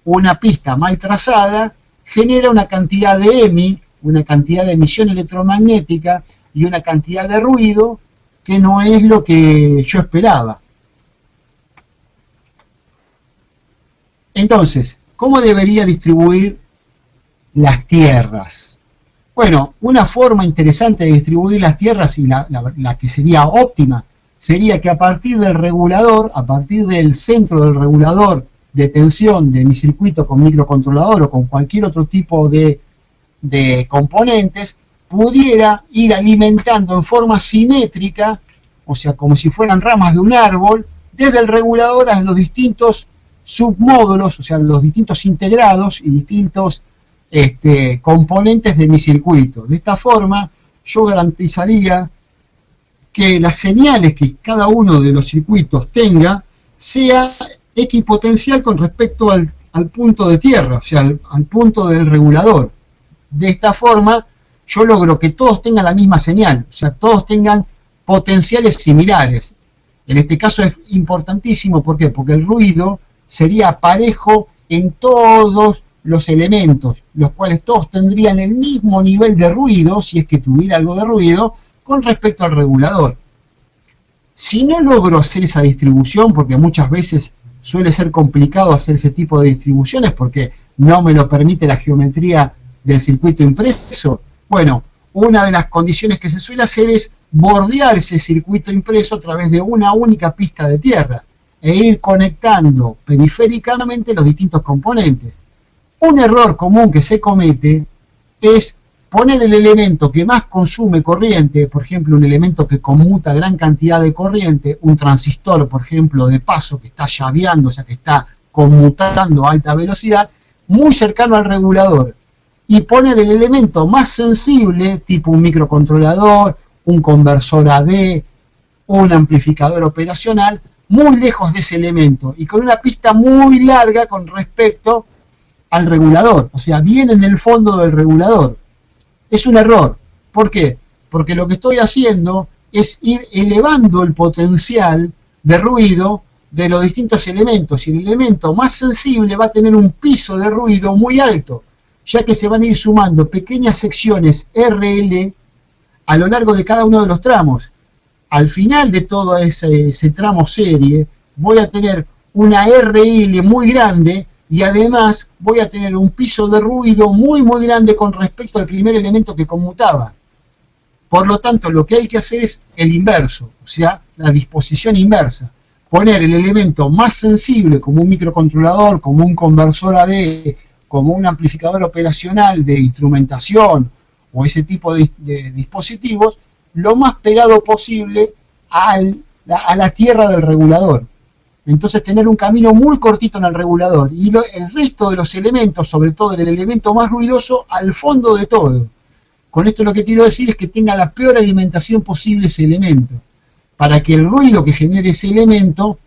Una pista mal trazada genera una cantidad de EMI, una cantidad de emisión electromagnética y una cantidad de ruido que no es lo que yo esperaba. Entonces, ¿cómo debería distribuir las tierras? Bueno, una forma interesante de distribuir las tierras y la que sería óptima sería que a partir del regulador, a partir del centro del regulador de tensión de mi circuito con microcontrolador o con cualquier otro tipo de componentes, pudiera ir alimentando en forma simétrica, o sea, como si fueran ramas de un árbol, desde el regulador a los distintos submódulos, o sea, los distintos integrados y distintos componentes de mi circuito. De esta forma, yo garantizaría que las señales que cada uno de los circuitos tenga sea equipotencial con respecto al punto de tierra, o sea, al punto del regulador. De esta forma, yo logro que todos tengan la misma señal, o sea, todos tengan potenciales similares. En este caso es importantísimo, ¿por qué? Porque el ruido sería parejo en todos los elementos, los cuales todos tendrían el mismo nivel de ruido, si es que tuviera algo de ruido, con respecto al regulador. Si no logro hacer esa distribución, porque muchas veces suele ser complicado hacer ese tipo de distribuciones, porque no me lo permite la geometría del circuito impreso, bueno, una de las condiciones que se suele hacer es bordear ese circuito impreso a través de una única pista de tierra e ir conectando periféricamente los distintos componentes. Un error común que se comete es poner el elemento que más consume corriente, por ejemplo, un elemento que conmuta gran cantidad de corriente, un transistor, por ejemplo, de paso, que está llaveando, o sea, que está conmutando a alta velocidad, muy cercano al regulador, y poner el elemento más sensible, tipo un microcontrolador, un conversor AD, un amplificador operacional, muy lejos de ese elemento, y con una pista muy larga con respecto al regulador, o sea, bien en el fondo del regulador. Es un error. ¿Por qué? Porque lo que estoy haciendo es ir elevando el potencial de ruido de los distintos elementos, y el elemento más sensible va a tener un piso de ruido muy alto, ya que se van a ir sumando pequeñas secciones RL a lo largo de cada uno de los tramos. Al final de todo ese tramo serie, voy a tener una RL muy grande, y además voy a tener un piso de ruido muy grande con respecto al primer elemento que conmutaba. Por lo tanto, lo que hay que hacer es el inverso, o sea, la disposición inversa. Poner el elemento más sensible, como un microcontrolador, como un conversor AD, como un amplificador operacional de instrumentación o ese tipo de dispositivos, lo más pegado posible a la tierra del regulador. Entonces tener un camino muy cortito en el regulador y el resto de los elementos, sobre todo el elemento más ruidoso, al fondo de todo. Con esto lo que quiero decir es que tenga la peor alimentación posible ese elemento, para que el ruido que genere ese elemento,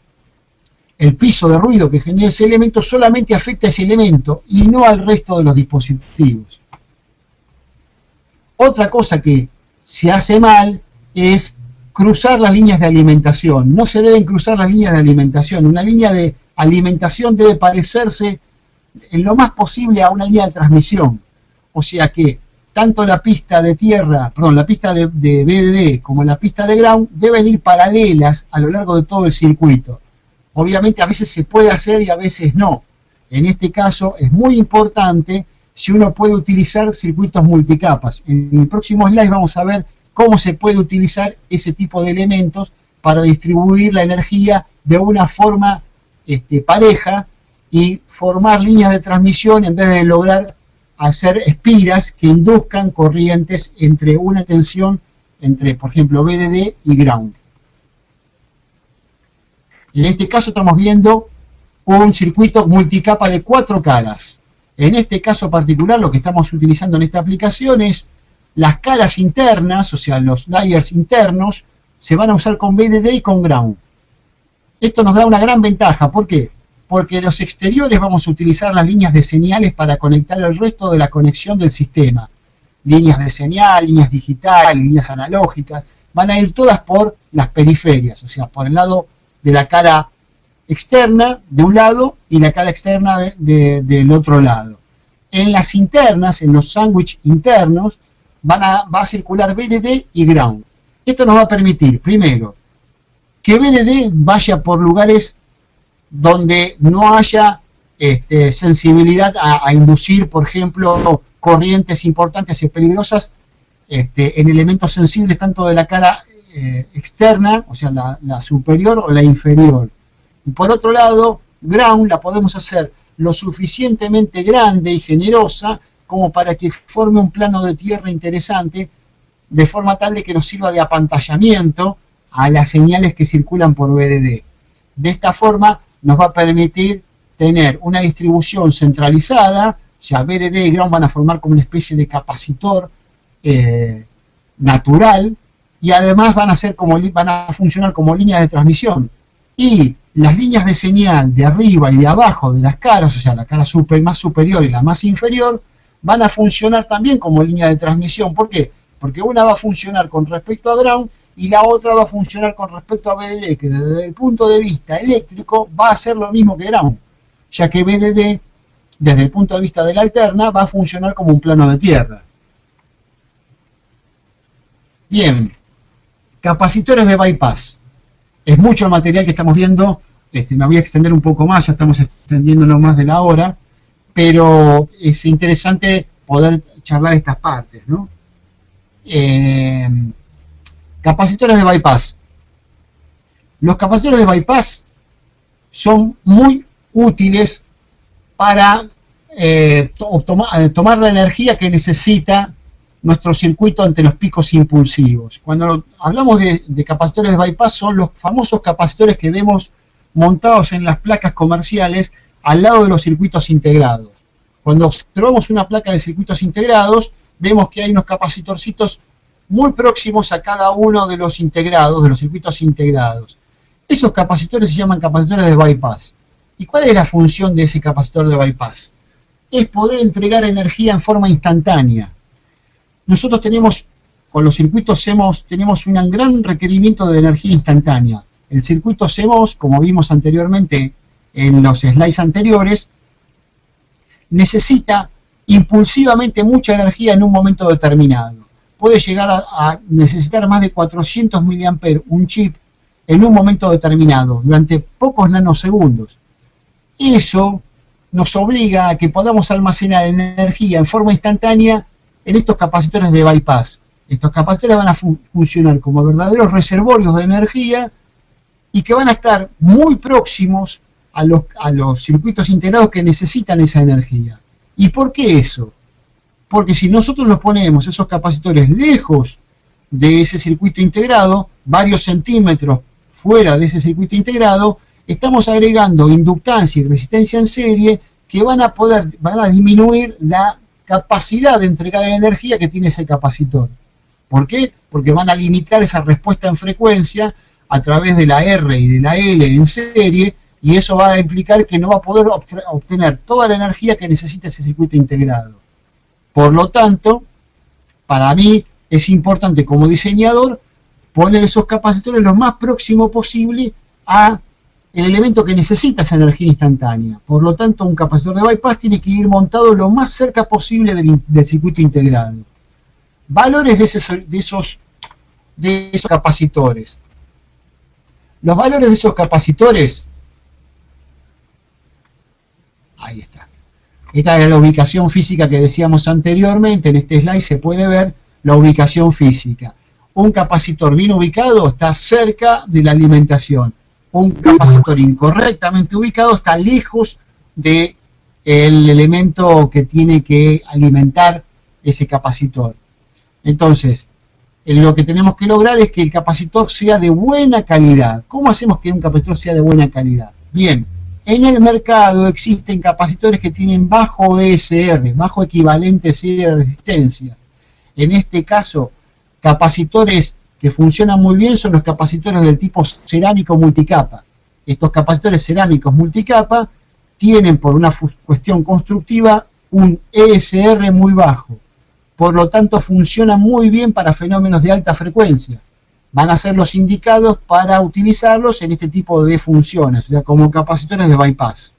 el piso de ruido que genere ese elemento, solamente afecte a ese elemento y no al resto de los dispositivos. Otra cosa que se hace mal es cruzar las líneas de alimentación. No se deben cruzar las líneas de alimentación. Una línea de alimentación debe parecerse en lo más posible a una línea de transmisión. O sea que tanto la pista de tierra, perdón, la pista de BDD como la pista de ground deben ir paralelas a lo largo de todo el circuito. Obviamente a veces se puede hacer y a veces no. En este caso es muy importante si uno puede utilizar circuitos multicapas. En el próximo slide vamos a ver cómo se puede utilizar ese tipo de elementos para distribuir la energía de una forma pareja y formar líneas de transmisión en vez de lograr hacer espiras que induzcan corrientes entre una tensión entre, por ejemplo, BDD y ground. En este caso estamos viendo un circuito multicapa de 4 caras. En este caso particular lo que estamos utilizando en esta aplicación es las caras internas, o sea, los layers internos, se van a usar con BDD y con ground. Esto nos da una gran ventaja. ¿Por qué? Porque los exteriores vamos a utilizar las líneas de señales para conectar el resto de la conexión del sistema. Líneas de señal, líneas digitales, líneas analógicas, van a ir todas por las periferias, o sea, por el lado de la cara externa de un lado y la cara externa del otro lado. En las internas, en los sándwiches internos, va a circular BDD y ground. Esto nos va a permitir, primero, que BDD vaya por lugares donde no haya sensibilidad a inducir, por ejemplo, corrientes importantes y peligrosas en elementos sensibles tanto de la cara externa, o sea, la superior o la inferior. Y por otro lado, ground la podemos hacer lo suficientemente grande y generosa como para que forme un plano de tierra interesante, de forma tal de que nos sirva de apantallamiento a las señales que circulan por BDD. De esta forma nos va a permitir tener una distribución centralizada, o sea, BDD y ground van a formar como una especie de capacitor natural, y además van a funcionar como líneas de transmisión. Y las líneas de señal de arriba y de abajo de las caras, o sea, la cara más superior y la más inferior, van a funcionar también como línea de transmisión. ¿Por qué? Porque una va a funcionar con respecto a ground y la otra va a funcionar con respecto a BDD, que desde el punto de vista eléctrico va a ser lo mismo que ground, ya que BDD, desde el punto de vista de la alterna, va a funcionar como un plano de tierra. Bien, capacitores de bypass. Es mucho el material que estamos viendo, me voy a extender un poco más, ya estamos extendiéndonos más de la hora, pero es interesante poder charlar estas partes, ¿no? Capacitores de bypass. Los capacitores de bypass son muy útiles para tomar la energía que necesita nuestro circuito ante los picos impulsivos. Cuando hablamos de capacitores de bypass, son los famosos capacitores que vemos montados en las placas comerciales al lado de los circuitos integrados. Cuando observamos una placa de circuitos integrados, vemos que hay unos capacitorcitos muy próximos a cada uno de los integrados, de los circuitos integrados. Esos capacitores se llaman capacitores de bypass. ¿Y cuál es la función de ese capacitor de bypass? Es poder entregar energía en forma instantánea. Nosotros con los circuitos CMOS, tenemos un gran requerimiento de energía instantánea. El circuito CMOS, como vimos anteriormente en los slides anteriores, necesita impulsivamente mucha energía en un momento determinado. Puede llegar a necesitar más de 400 mA un chip en un momento determinado, durante pocos nanosegundos. Eso nos obliga a que podamos almacenar energía en forma instantánea en estos capacitores de bypass. Estos capacitores van a funcionar como verdaderos reservorios de energía y que van a estar muy próximos a los circuitos integrados que necesitan esa energía. ¿Y por qué eso? Porque si nosotros los ponemos esos capacitores lejos de ese circuito integrado, varios centímetros fuera de ese circuito integrado, estamos agregando inductancia y resistencia en serie que van a disminuir la capacidad de entrega de energía que tiene ese capacitor. ¿Por qué? Porque van a limitar esa respuesta en frecuencia a través de la R y de la L en serie, y eso va a implicar que no va a poder obtener toda la energía que necesita ese circuito integrado. Por lo tanto, para mí es importante como diseñador poner esos capacitores lo más próximo posible a el elemento que necesita esa energía instantánea. Por lo tanto, un capacitor de bypass tiene que ir montado lo más cerca posible del circuito integrado. Valores de esos capacitores. Los valores de esos capacitores, ahí está. Esta era la ubicación física que decíamos anteriormente. En este slide se puede ver la ubicación física. Un capacitor bien ubicado está cerca de la alimentación. Un capacitor incorrectamente ubicado está lejos del elemento que tiene que alimentar ese capacitor. Entonces, lo que tenemos que lograr es que el capacitor sea de buena calidad. ¿Cómo hacemos que un capacitor sea de buena calidad? Bien, en el mercado existen capacitores que tienen bajo ESR, bajo equivalente serie de resistencia. En este caso, capacitores que funcionan muy bien son los capacitores del tipo cerámico multicapa. Estos capacitores cerámicos multicapa tienen, por una cuestión constructiva, un ESR muy bajo. Por lo tanto, funcionan muy bien para fenómenos de alta frecuencia. Van a ser los indicados para utilizarlos en este tipo de funciones, o sea, como capacitores de bypass.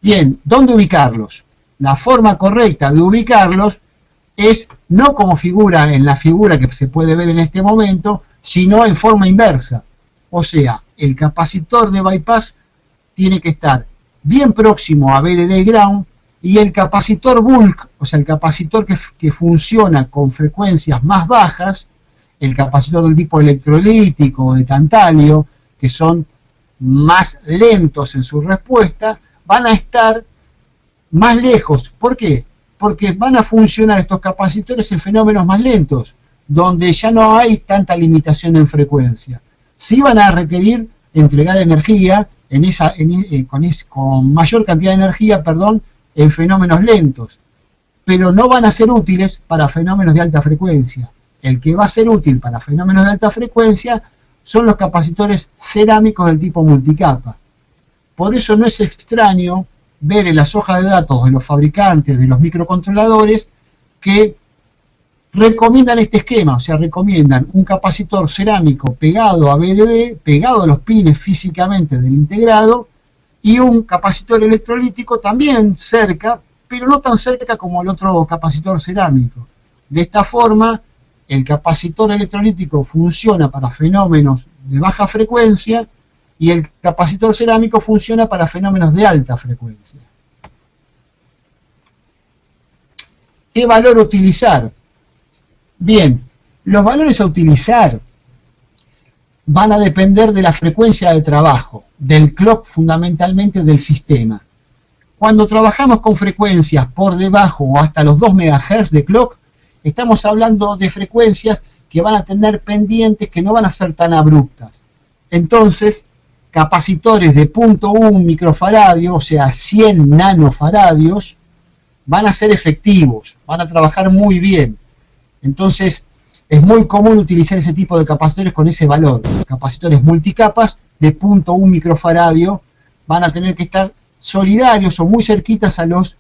Bien, ¿dónde ubicarlos? La forma correcta de ubicarlos es no como figura en la figura que se puede ver en este momento, sino en forma inversa. O sea, el capacitor de bypass tiene que estar bien próximo a BDD ground, y el capacitor bulk, o sea, el capacitor que funciona con frecuencias más bajas, el capacitor del tipo electrolítico o de tantalio, que son más lentos en su respuesta, van a estar más lejos. ¿Por qué? Porque van a funcionar estos capacitores en fenómenos más lentos, donde ya no hay tanta limitación en frecuencia. Sí van a requerir entregar energía con mayor cantidad de energía, en fenómenos lentos, pero no van a ser útiles para fenómenos de alta frecuencia. El que va a ser útil para fenómenos de alta frecuencia son los capacitores cerámicos del tipo multicapa. Por eso no es extraño ver en las hojas de datos de los fabricantes de los microcontroladores que recomiendan este esquema, o sea, recomiendan un capacitor cerámico pegado a BDD, pegado a los pines físicamente del integrado, y un capacitor electrolítico también cerca, pero no tan cerca como el otro capacitor cerámico. De esta forma, el capacitor electrolítico funciona para fenómenos de baja frecuencia y el capacitor cerámico funciona para fenómenos de alta frecuencia. ¿Qué valor utilizar? Bien, los valores a utilizar van a depender de la frecuencia de trabajo, del clock fundamentalmente del sistema. Cuando trabajamos con frecuencias por debajo o hasta los 2 MHz de clock, estamos hablando de frecuencias que van a tener pendientes que no van a ser tan abruptas. Entonces, capacitores de 0.1 microfaradio, o sea, 100 nanofaradios, van a ser efectivos, van a trabajar muy bien. Entonces, es muy común utilizar ese tipo de capacitores con ese valor. Capacitores multicapas de 0.1 microfaradio van a tener que estar solidarios o muy cerquitas a los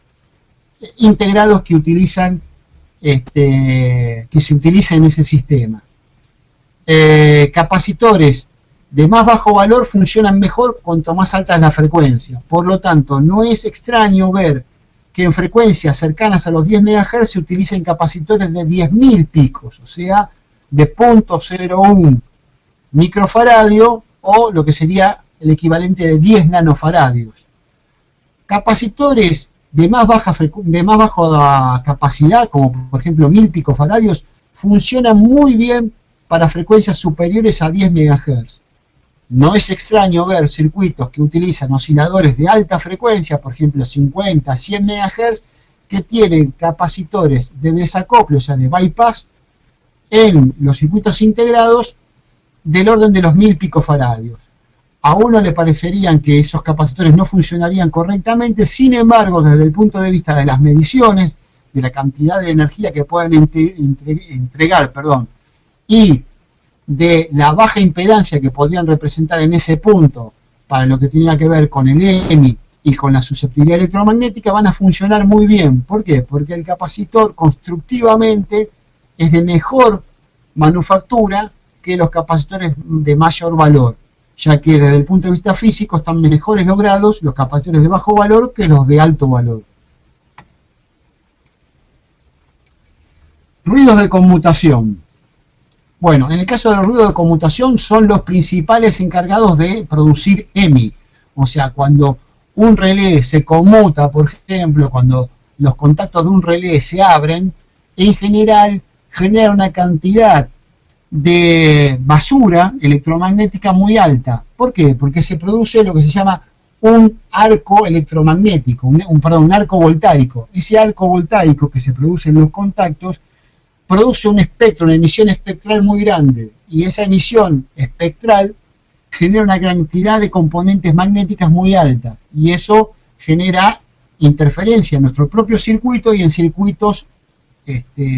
integrados que utilizan que se utiliza en ese sistema. Capacitores de más bajo valor funcionan mejor cuanto más alta es la frecuencia. Por lo tanto, no es extraño ver que en frecuencias cercanas a los 10 MHz se utilicen capacitores de 10.000 picos, o sea, de 0.01 microfaradio o lo que sería el equivalente de 10 nanofaradios. Capacitores de más baja capacidad, como por ejemplo 1000 picofaradios, funcionan muy bien para frecuencias superiores a 10 MHz. No es extraño ver circuitos que utilizan osciladores de alta frecuencia, por ejemplo 50, 100 MHz, que tienen capacitores de desacople, o sea de bypass, en los circuitos integrados del orden de los 1000 picofaradios. A uno le parecerían que esos capacitores no funcionarían correctamente, sin embargo, desde el punto de vista de las mediciones, de la cantidad de energía que pueden entregar, y de la baja impedancia que podrían representar en ese punto para lo que tenga que ver con el EMI y con la susceptibilidad electromagnética, van a funcionar muy bien. ¿Por qué? Porque el capacitor constructivamente es de mejor manufactura que los capacitores de mayor valor, ya que desde el punto de vista físico están mejores logrados los capacitores de bajo valor que los de alto valor. Ruidos de conmutación. Bueno, en el caso del ruido de conmutación son los principales encargados de producir EMI. O sea, cuando un relé se conmuta, por ejemplo, cuando los contactos de un relé se abren, en general genera una cantidad de basura electromagnética muy alta. ¿Por qué? Porque se produce lo que se llama un arco electromagnético, un arco voltaico. Ese arco voltaico que se produce en los contactos produce un espectro, una emisión espectral muy grande, y esa emisión espectral genera una cantidad de componentes magnéticas muy alta, y eso genera interferencia en nuestro propio circuito y en circuitos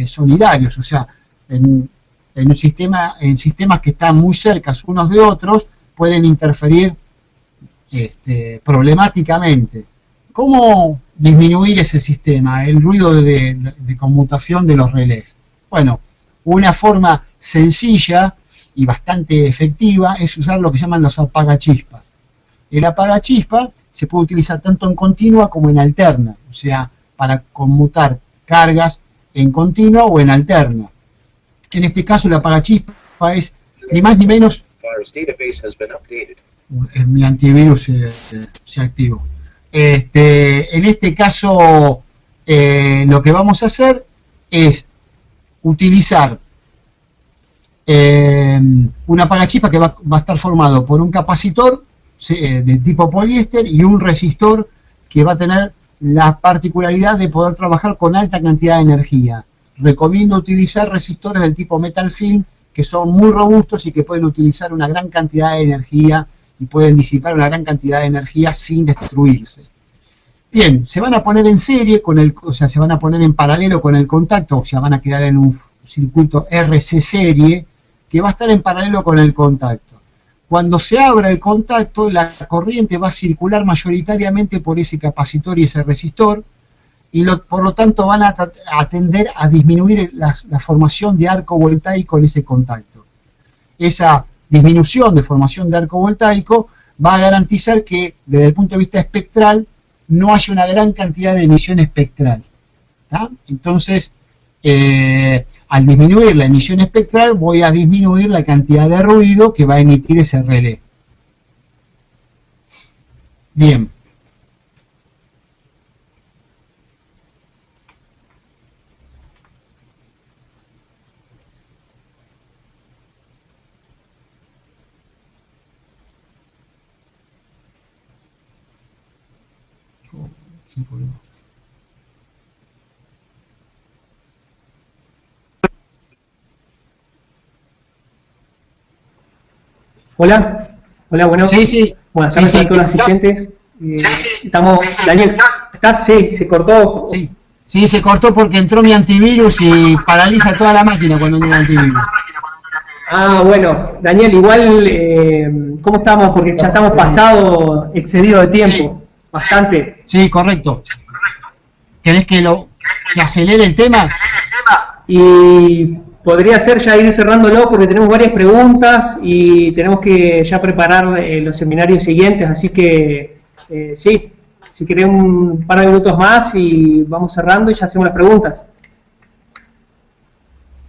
solidarios, o sea, en sistemas que están muy cerca unos de otros, pueden interferir problemáticamente. ¿Cómo disminuir ese sistema, el ruido de conmutación de los relés? Bueno, una forma sencilla y bastante efectiva es usar lo que llaman los apagachispas. El apagachispa se puede utilizar tanto en continua como en alterna, o sea, para conmutar cargas en continua o en alterna. En este caso el apagachispa es ni más ni menos... Mi antivirus se activó. En este caso lo que vamos a hacer es utilizar un apagachispa que va a estar formado por un capacitor de tipo poliéster y un resistor que va a tener la particularidad de poder trabajar con alta cantidad de energía. Recomiendo utilizar resistores del tipo metal film, que son muy robustos y que pueden utilizar una gran cantidad de energía y pueden disipar una gran cantidad de energía sin destruirse. Bien, se van a poner en serie, o sea, se van a poner en paralelo con el contacto, o sea, van a quedar en un circuito RC serie, que va a estar en paralelo con el contacto. Cuando se abra el contacto, la corriente va a circular mayoritariamente por ese capacitor y ese resistor, y por lo tanto van a tender a disminuir la formación de arco voltaico en ese contacto. Esa disminución de formación de arco voltaico va a garantizar que, desde el punto de vista espectral, no haya una gran cantidad de emisión espectral. ¿Tá? Entonces, al disminuir la emisión espectral, voy a disminuir la cantidad de ruido que va a emitir ese relé. Bien. Hola, hola, bueno. Sí. Bueno, ya me sí, todos los asistentes. Estamos, Daniel, ¿estás? Sí, se cortó. Sí, se cortó porque entró mi antivirus y paraliza toda la máquina cuando entra el antivirus. Ah, bueno, Daniel, igual, ¿cómo estamos? Porque ya estamos pasados, excedidos de tiempo, bastante. Sí, correcto. ¿Querés que acelere el tema? Y podría ser ya ir cerrándolo porque tenemos varias preguntas y tenemos que ya preparar los seminarios siguientes, así que sí, si querés un par de minutos más y vamos cerrando y ya hacemos las preguntas.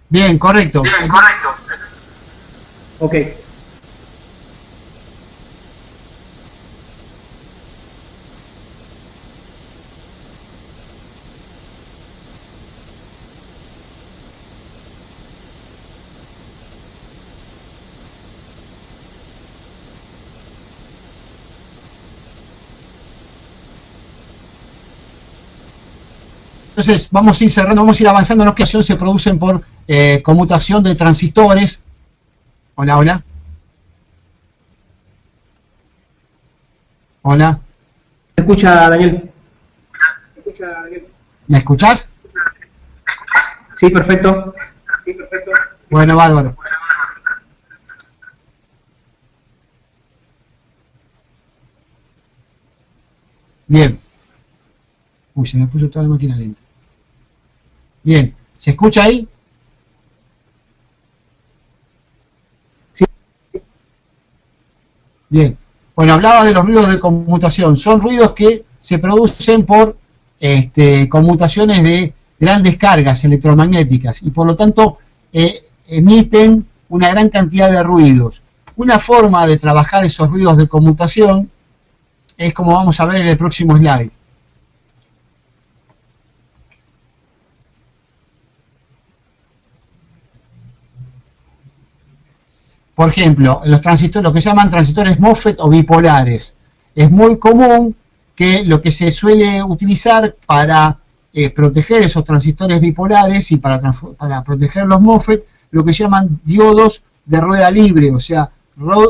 Bien, correcto. Ok. Entonces, vamos a ir cerrando, vamos a ir avanzando. En ocasión se producen por conmutación de transistores. Hola. Hola. ¿Me escucha, Daniel? ¿Me escuchás? Sí, perfecto. Bueno, bárbaro. Bien. Uy, se me puso toda la máquina lenta. Bien, ¿se escucha ahí? Sí. Bien. Bueno, hablaba de los ruidos de conmutación. Son ruidos que se producen por conmutaciones de grandes cargas electromagnéticas y por lo tanto emiten una gran cantidad de ruidos. Una forma de trabajar esos ruidos de conmutación es como vamos a ver en el próximo slide. Por ejemplo, los transistores, lo que se llaman transistores MOSFET o bipolares. Es muy común que lo que se suele utilizar para proteger esos transistores bipolares y para proteger los MOSFET, lo que se llaman diodos de rueda libre, o sea,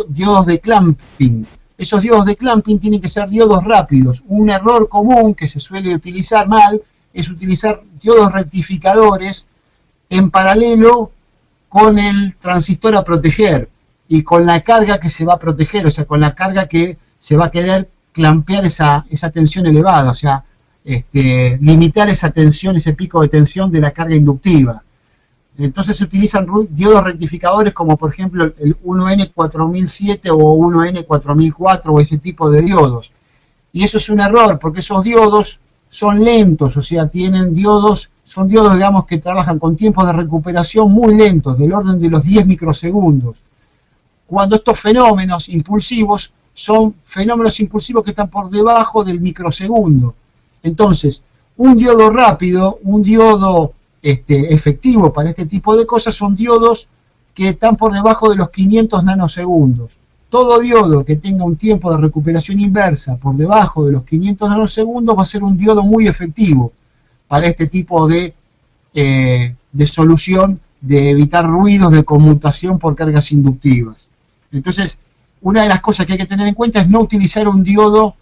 diodos de clamping. Esos diodos de clamping tienen que ser diodos rápidos. Un error común que se suele utilizar mal es utilizar diodos rectificadores en paralelo con el transistor a proteger y con la carga que se va a proteger, o sea, con la carga que se va a querer clampear esa tensión elevada, o sea, limitar esa tensión, ese pico de tensión de la carga inductiva. Entonces se utilizan diodos rectificadores como por ejemplo el 1N4007 o 1N4004 o ese tipo de diodos. Y eso es un error porque esos diodos son lentos, o sea, son diodos, digamos, que trabajan con tiempos de recuperación muy lentos, del orden de los 10 microsegundos. Cuando estos fenómenos impulsivos son fenómenos impulsivos que están por debajo del microsegundo. Entonces, un diodo rápido, un diodo efectivo para este tipo de cosas son diodos que están por debajo de los 500 nanosegundos. todo diodo que tenga un tiempo de recuperación inversa por debajo de los 500 nanosegundos va a ser un diodo muy efectivo para este tipo de solución de evitar ruidos de conmutación por cargas inductivas. Entonces, una de las cosas que hay que tener en cuenta es no utilizar un diodo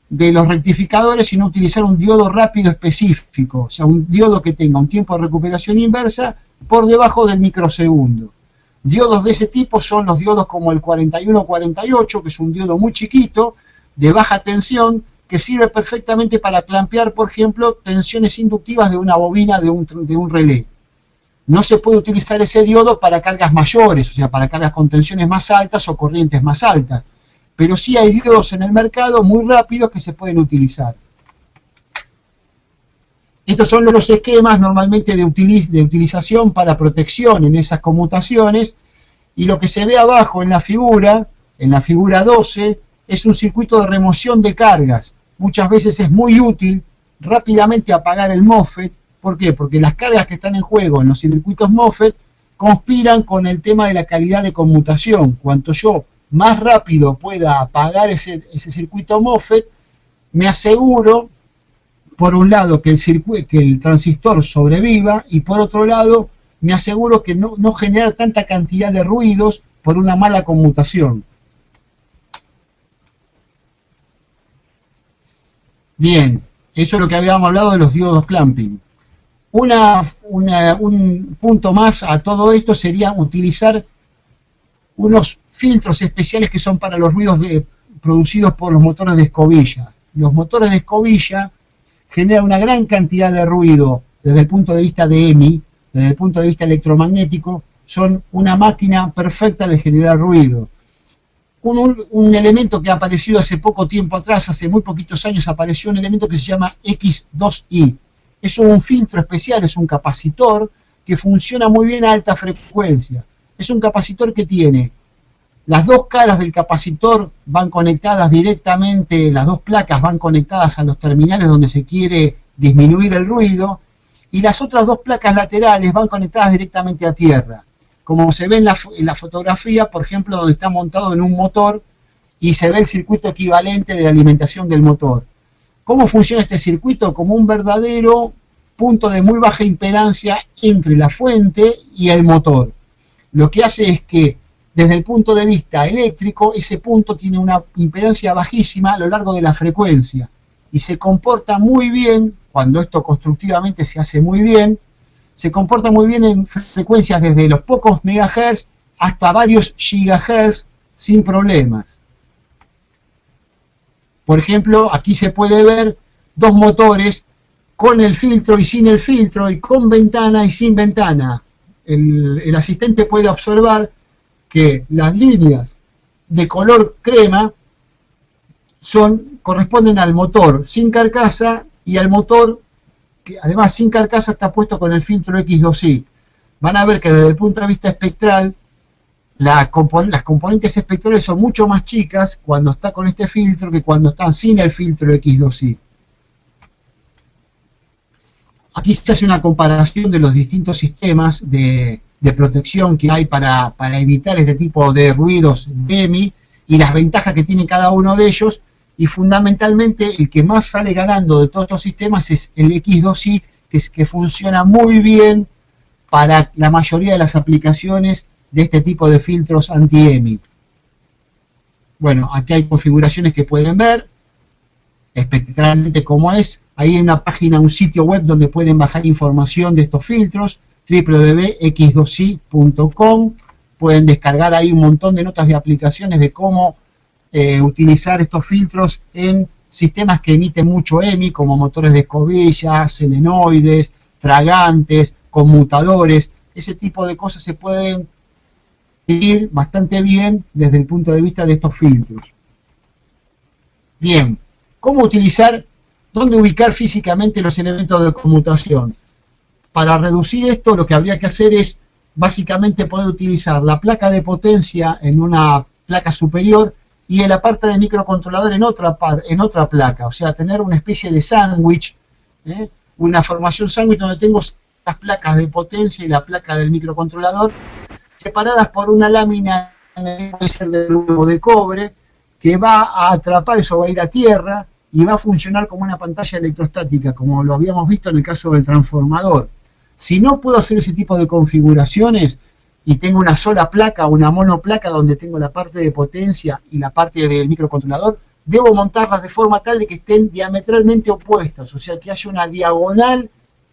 de los rectificadores, sino utilizar un diodo rápido específico, o sea, un diodo que tenga un tiempo de recuperación inversa por debajo del microsegundo. Diodos de ese tipo son los diodos como el 4148, que es un diodo muy chiquito, de baja tensión, que sirve perfectamente para clampear, por ejemplo, tensiones inductivas de una bobina de un relé. No se puede utilizar ese diodo para cargas mayores, o sea, para cargas con tensiones más altas o corrientes más altas. Pero sí hay diodos en el mercado muy rápidos que se pueden utilizar. Estos son los esquemas normalmente de utilización para protección en esas conmutaciones, y lo que se ve abajo en la figura 12, es un circuito de remoción de cargas. Muchas veces es muy útil rápidamente apagar el MOSFET. ¿Por qué? Porque las cargas que están en juego en los circuitos MOSFET conspiran con el tema de la calidad de conmutación. Cuanto yo más rápido pueda apagar ese circuito MOSFET, me aseguro, por un lado, que el transistor sobreviva, y por otro lado, me aseguro que no generar tanta cantidad de ruidos por una mala conmutación. Bien, eso es lo que habíamos hablado de los diodos clamping. Un punto más a todo esto sería utilizar unos filtros especiales que son para los ruidos producidos por los motores de escobilla. Los motores de escobilla generan una gran cantidad de ruido desde el punto de vista de EMI, desde el punto de vista electromagnético, son una máquina perfecta de generar ruido. Un elemento que ha aparecido hace poco tiempo atrás, hace muy poquitos años, apareció un elemento que se llama X2i. Es un filtro especial, es un capacitor que funciona muy bien a alta frecuencia. Es un capacitor que tiene las dos caras del capacitor van conectadas directamente, las dos placas van conectadas a los terminales donde se quiere disminuir el ruido, y las otras dos placas laterales van conectadas directamente a tierra, como se ve en la fotografía, por ejemplo, donde está montado en un motor y se ve el circuito equivalente de la alimentación del motor. ¿Cómo funciona este circuito? Como un verdadero punto de muy baja impedancia entre la fuente y el motor. Lo que hace es que, desde el punto de vista eléctrico, ese punto tiene una impedancia bajísima a lo largo de la frecuencia y se comporta muy bien, cuando esto constructivamente se hace muy bien, se comporta muy bien en frecuencias desde los pocos megahertz hasta varios gigahertz sin problemas. Por ejemplo, aquí se puede ver dos motores con el filtro y sin el filtro, y con ventana y sin ventana. El asistente puede observar que las líneas de color crema corresponden al motor sin carcasa, y al motor que además sin carcasa está puesto con el filtro X2i. Van a ver que desde el punto de vista espectral, las componentes espectrales son mucho más chicas cuando está con este filtro que cuando están sin el filtro X2i. Aquí se hace una comparación de los distintos sistemas de protección que hay para evitar este tipo de ruidos de EMI y las ventajas que tiene cada uno de ellos, y fundamentalmente el que más sale ganando de todos estos sistemas es el X2i, que funciona muy bien para la mayoría de las aplicaciones de este tipo de filtros anti-EMI. Bueno, aquí hay configuraciones que pueden ver espectralmente cómo es. Ahí hay una página, un sitio web donde pueden bajar información de estos filtros, www.x2i.com. Pueden descargar ahí un montón de notas de aplicaciones de cómo utilizar estos filtros en sistemas que emiten mucho EMI, como motores de escobilla, selenoides, tragantes, conmutadores. Ese tipo de cosas se pueden ir bastante bien desde el punto de vista de estos filtros. Bien, ¿cómo utilizar, dónde ubicar físicamente los elementos de conmutación? Para reducir esto, lo que habría que hacer es básicamente poder utilizar la placa de potencia en una placa superior y la parte del microcontrolador en otra placa, o sea, tener una especie de sándwich, una formación sándwich donde tengo las placas de potencia y la placa del microcontrolador separadas por una lámina puede ser de aluminio o de cobre, que va a atrapar, eso va a ir a tierra y va a funcionar como una pantalla electrostática, como lo habíamos visto en el caso del transformador. Si no puedo hacer ese tipo de configuraciones y tengo una sola placa, una monoplaca donde tengo la parte de potencia y la parte del microcontrolador, debo montarlas de forma tal de que estén diametralmente opuestas, o sea que haya una diagonal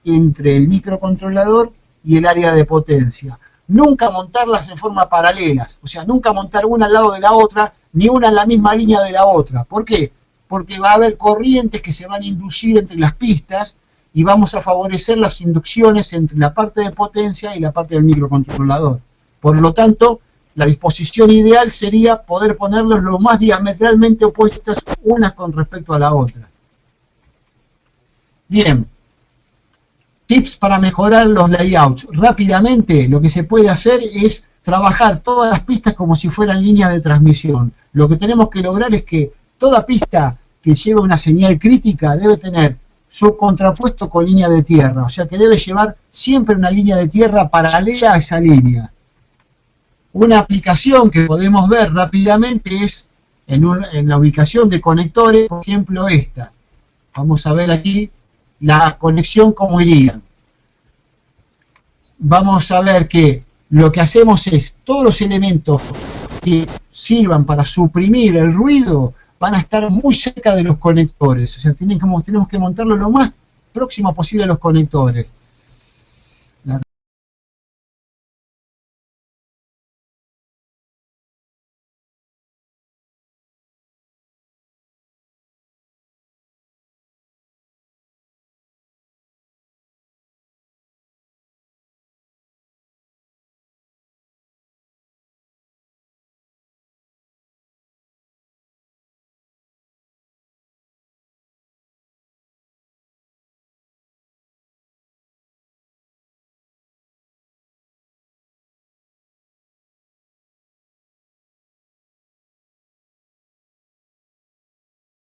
entre el microcontrolador y el área de potencia. Nunca montarlas en forma paralelas, o sea, nunca montar una al lado de la otra, ni una en la misma línea de la otra. ¿Por qué? Porque va a haber corrientes que se van a inducir entre las pistas y vamos a favorecer las inducciones entre la parte de potencia y la parte del microcontrolador. Por lo tanto, la disposición ideal sería poder ponerlos lo más diametralmente opuestas unas con respecto a la otra. Bien, tips para mejorar los layouts. Rápidamente, lo que se puede hacer es trabajar todas las pistas como si fueran líneas de transmisión. Lo que tenemos que lograr es que toda pista que lleve una señal crítica debe tener su contrapuesto con línea de tierra, o sea que debe llevar siempre una línea de tierra paralela a esa línea. Una aplicación que podemos ver rápidamente es en la ubicación de conectores, por ejemplo esta. Vamos a ver aquí la conexión como iría. Vamos a ver que lo que hacemos es, todos los elementos que sirvan para suprimir el ruido van a estar muy cerca de los conectores, o sea, tenemos que montarlo lo más próximo posible a los conectores.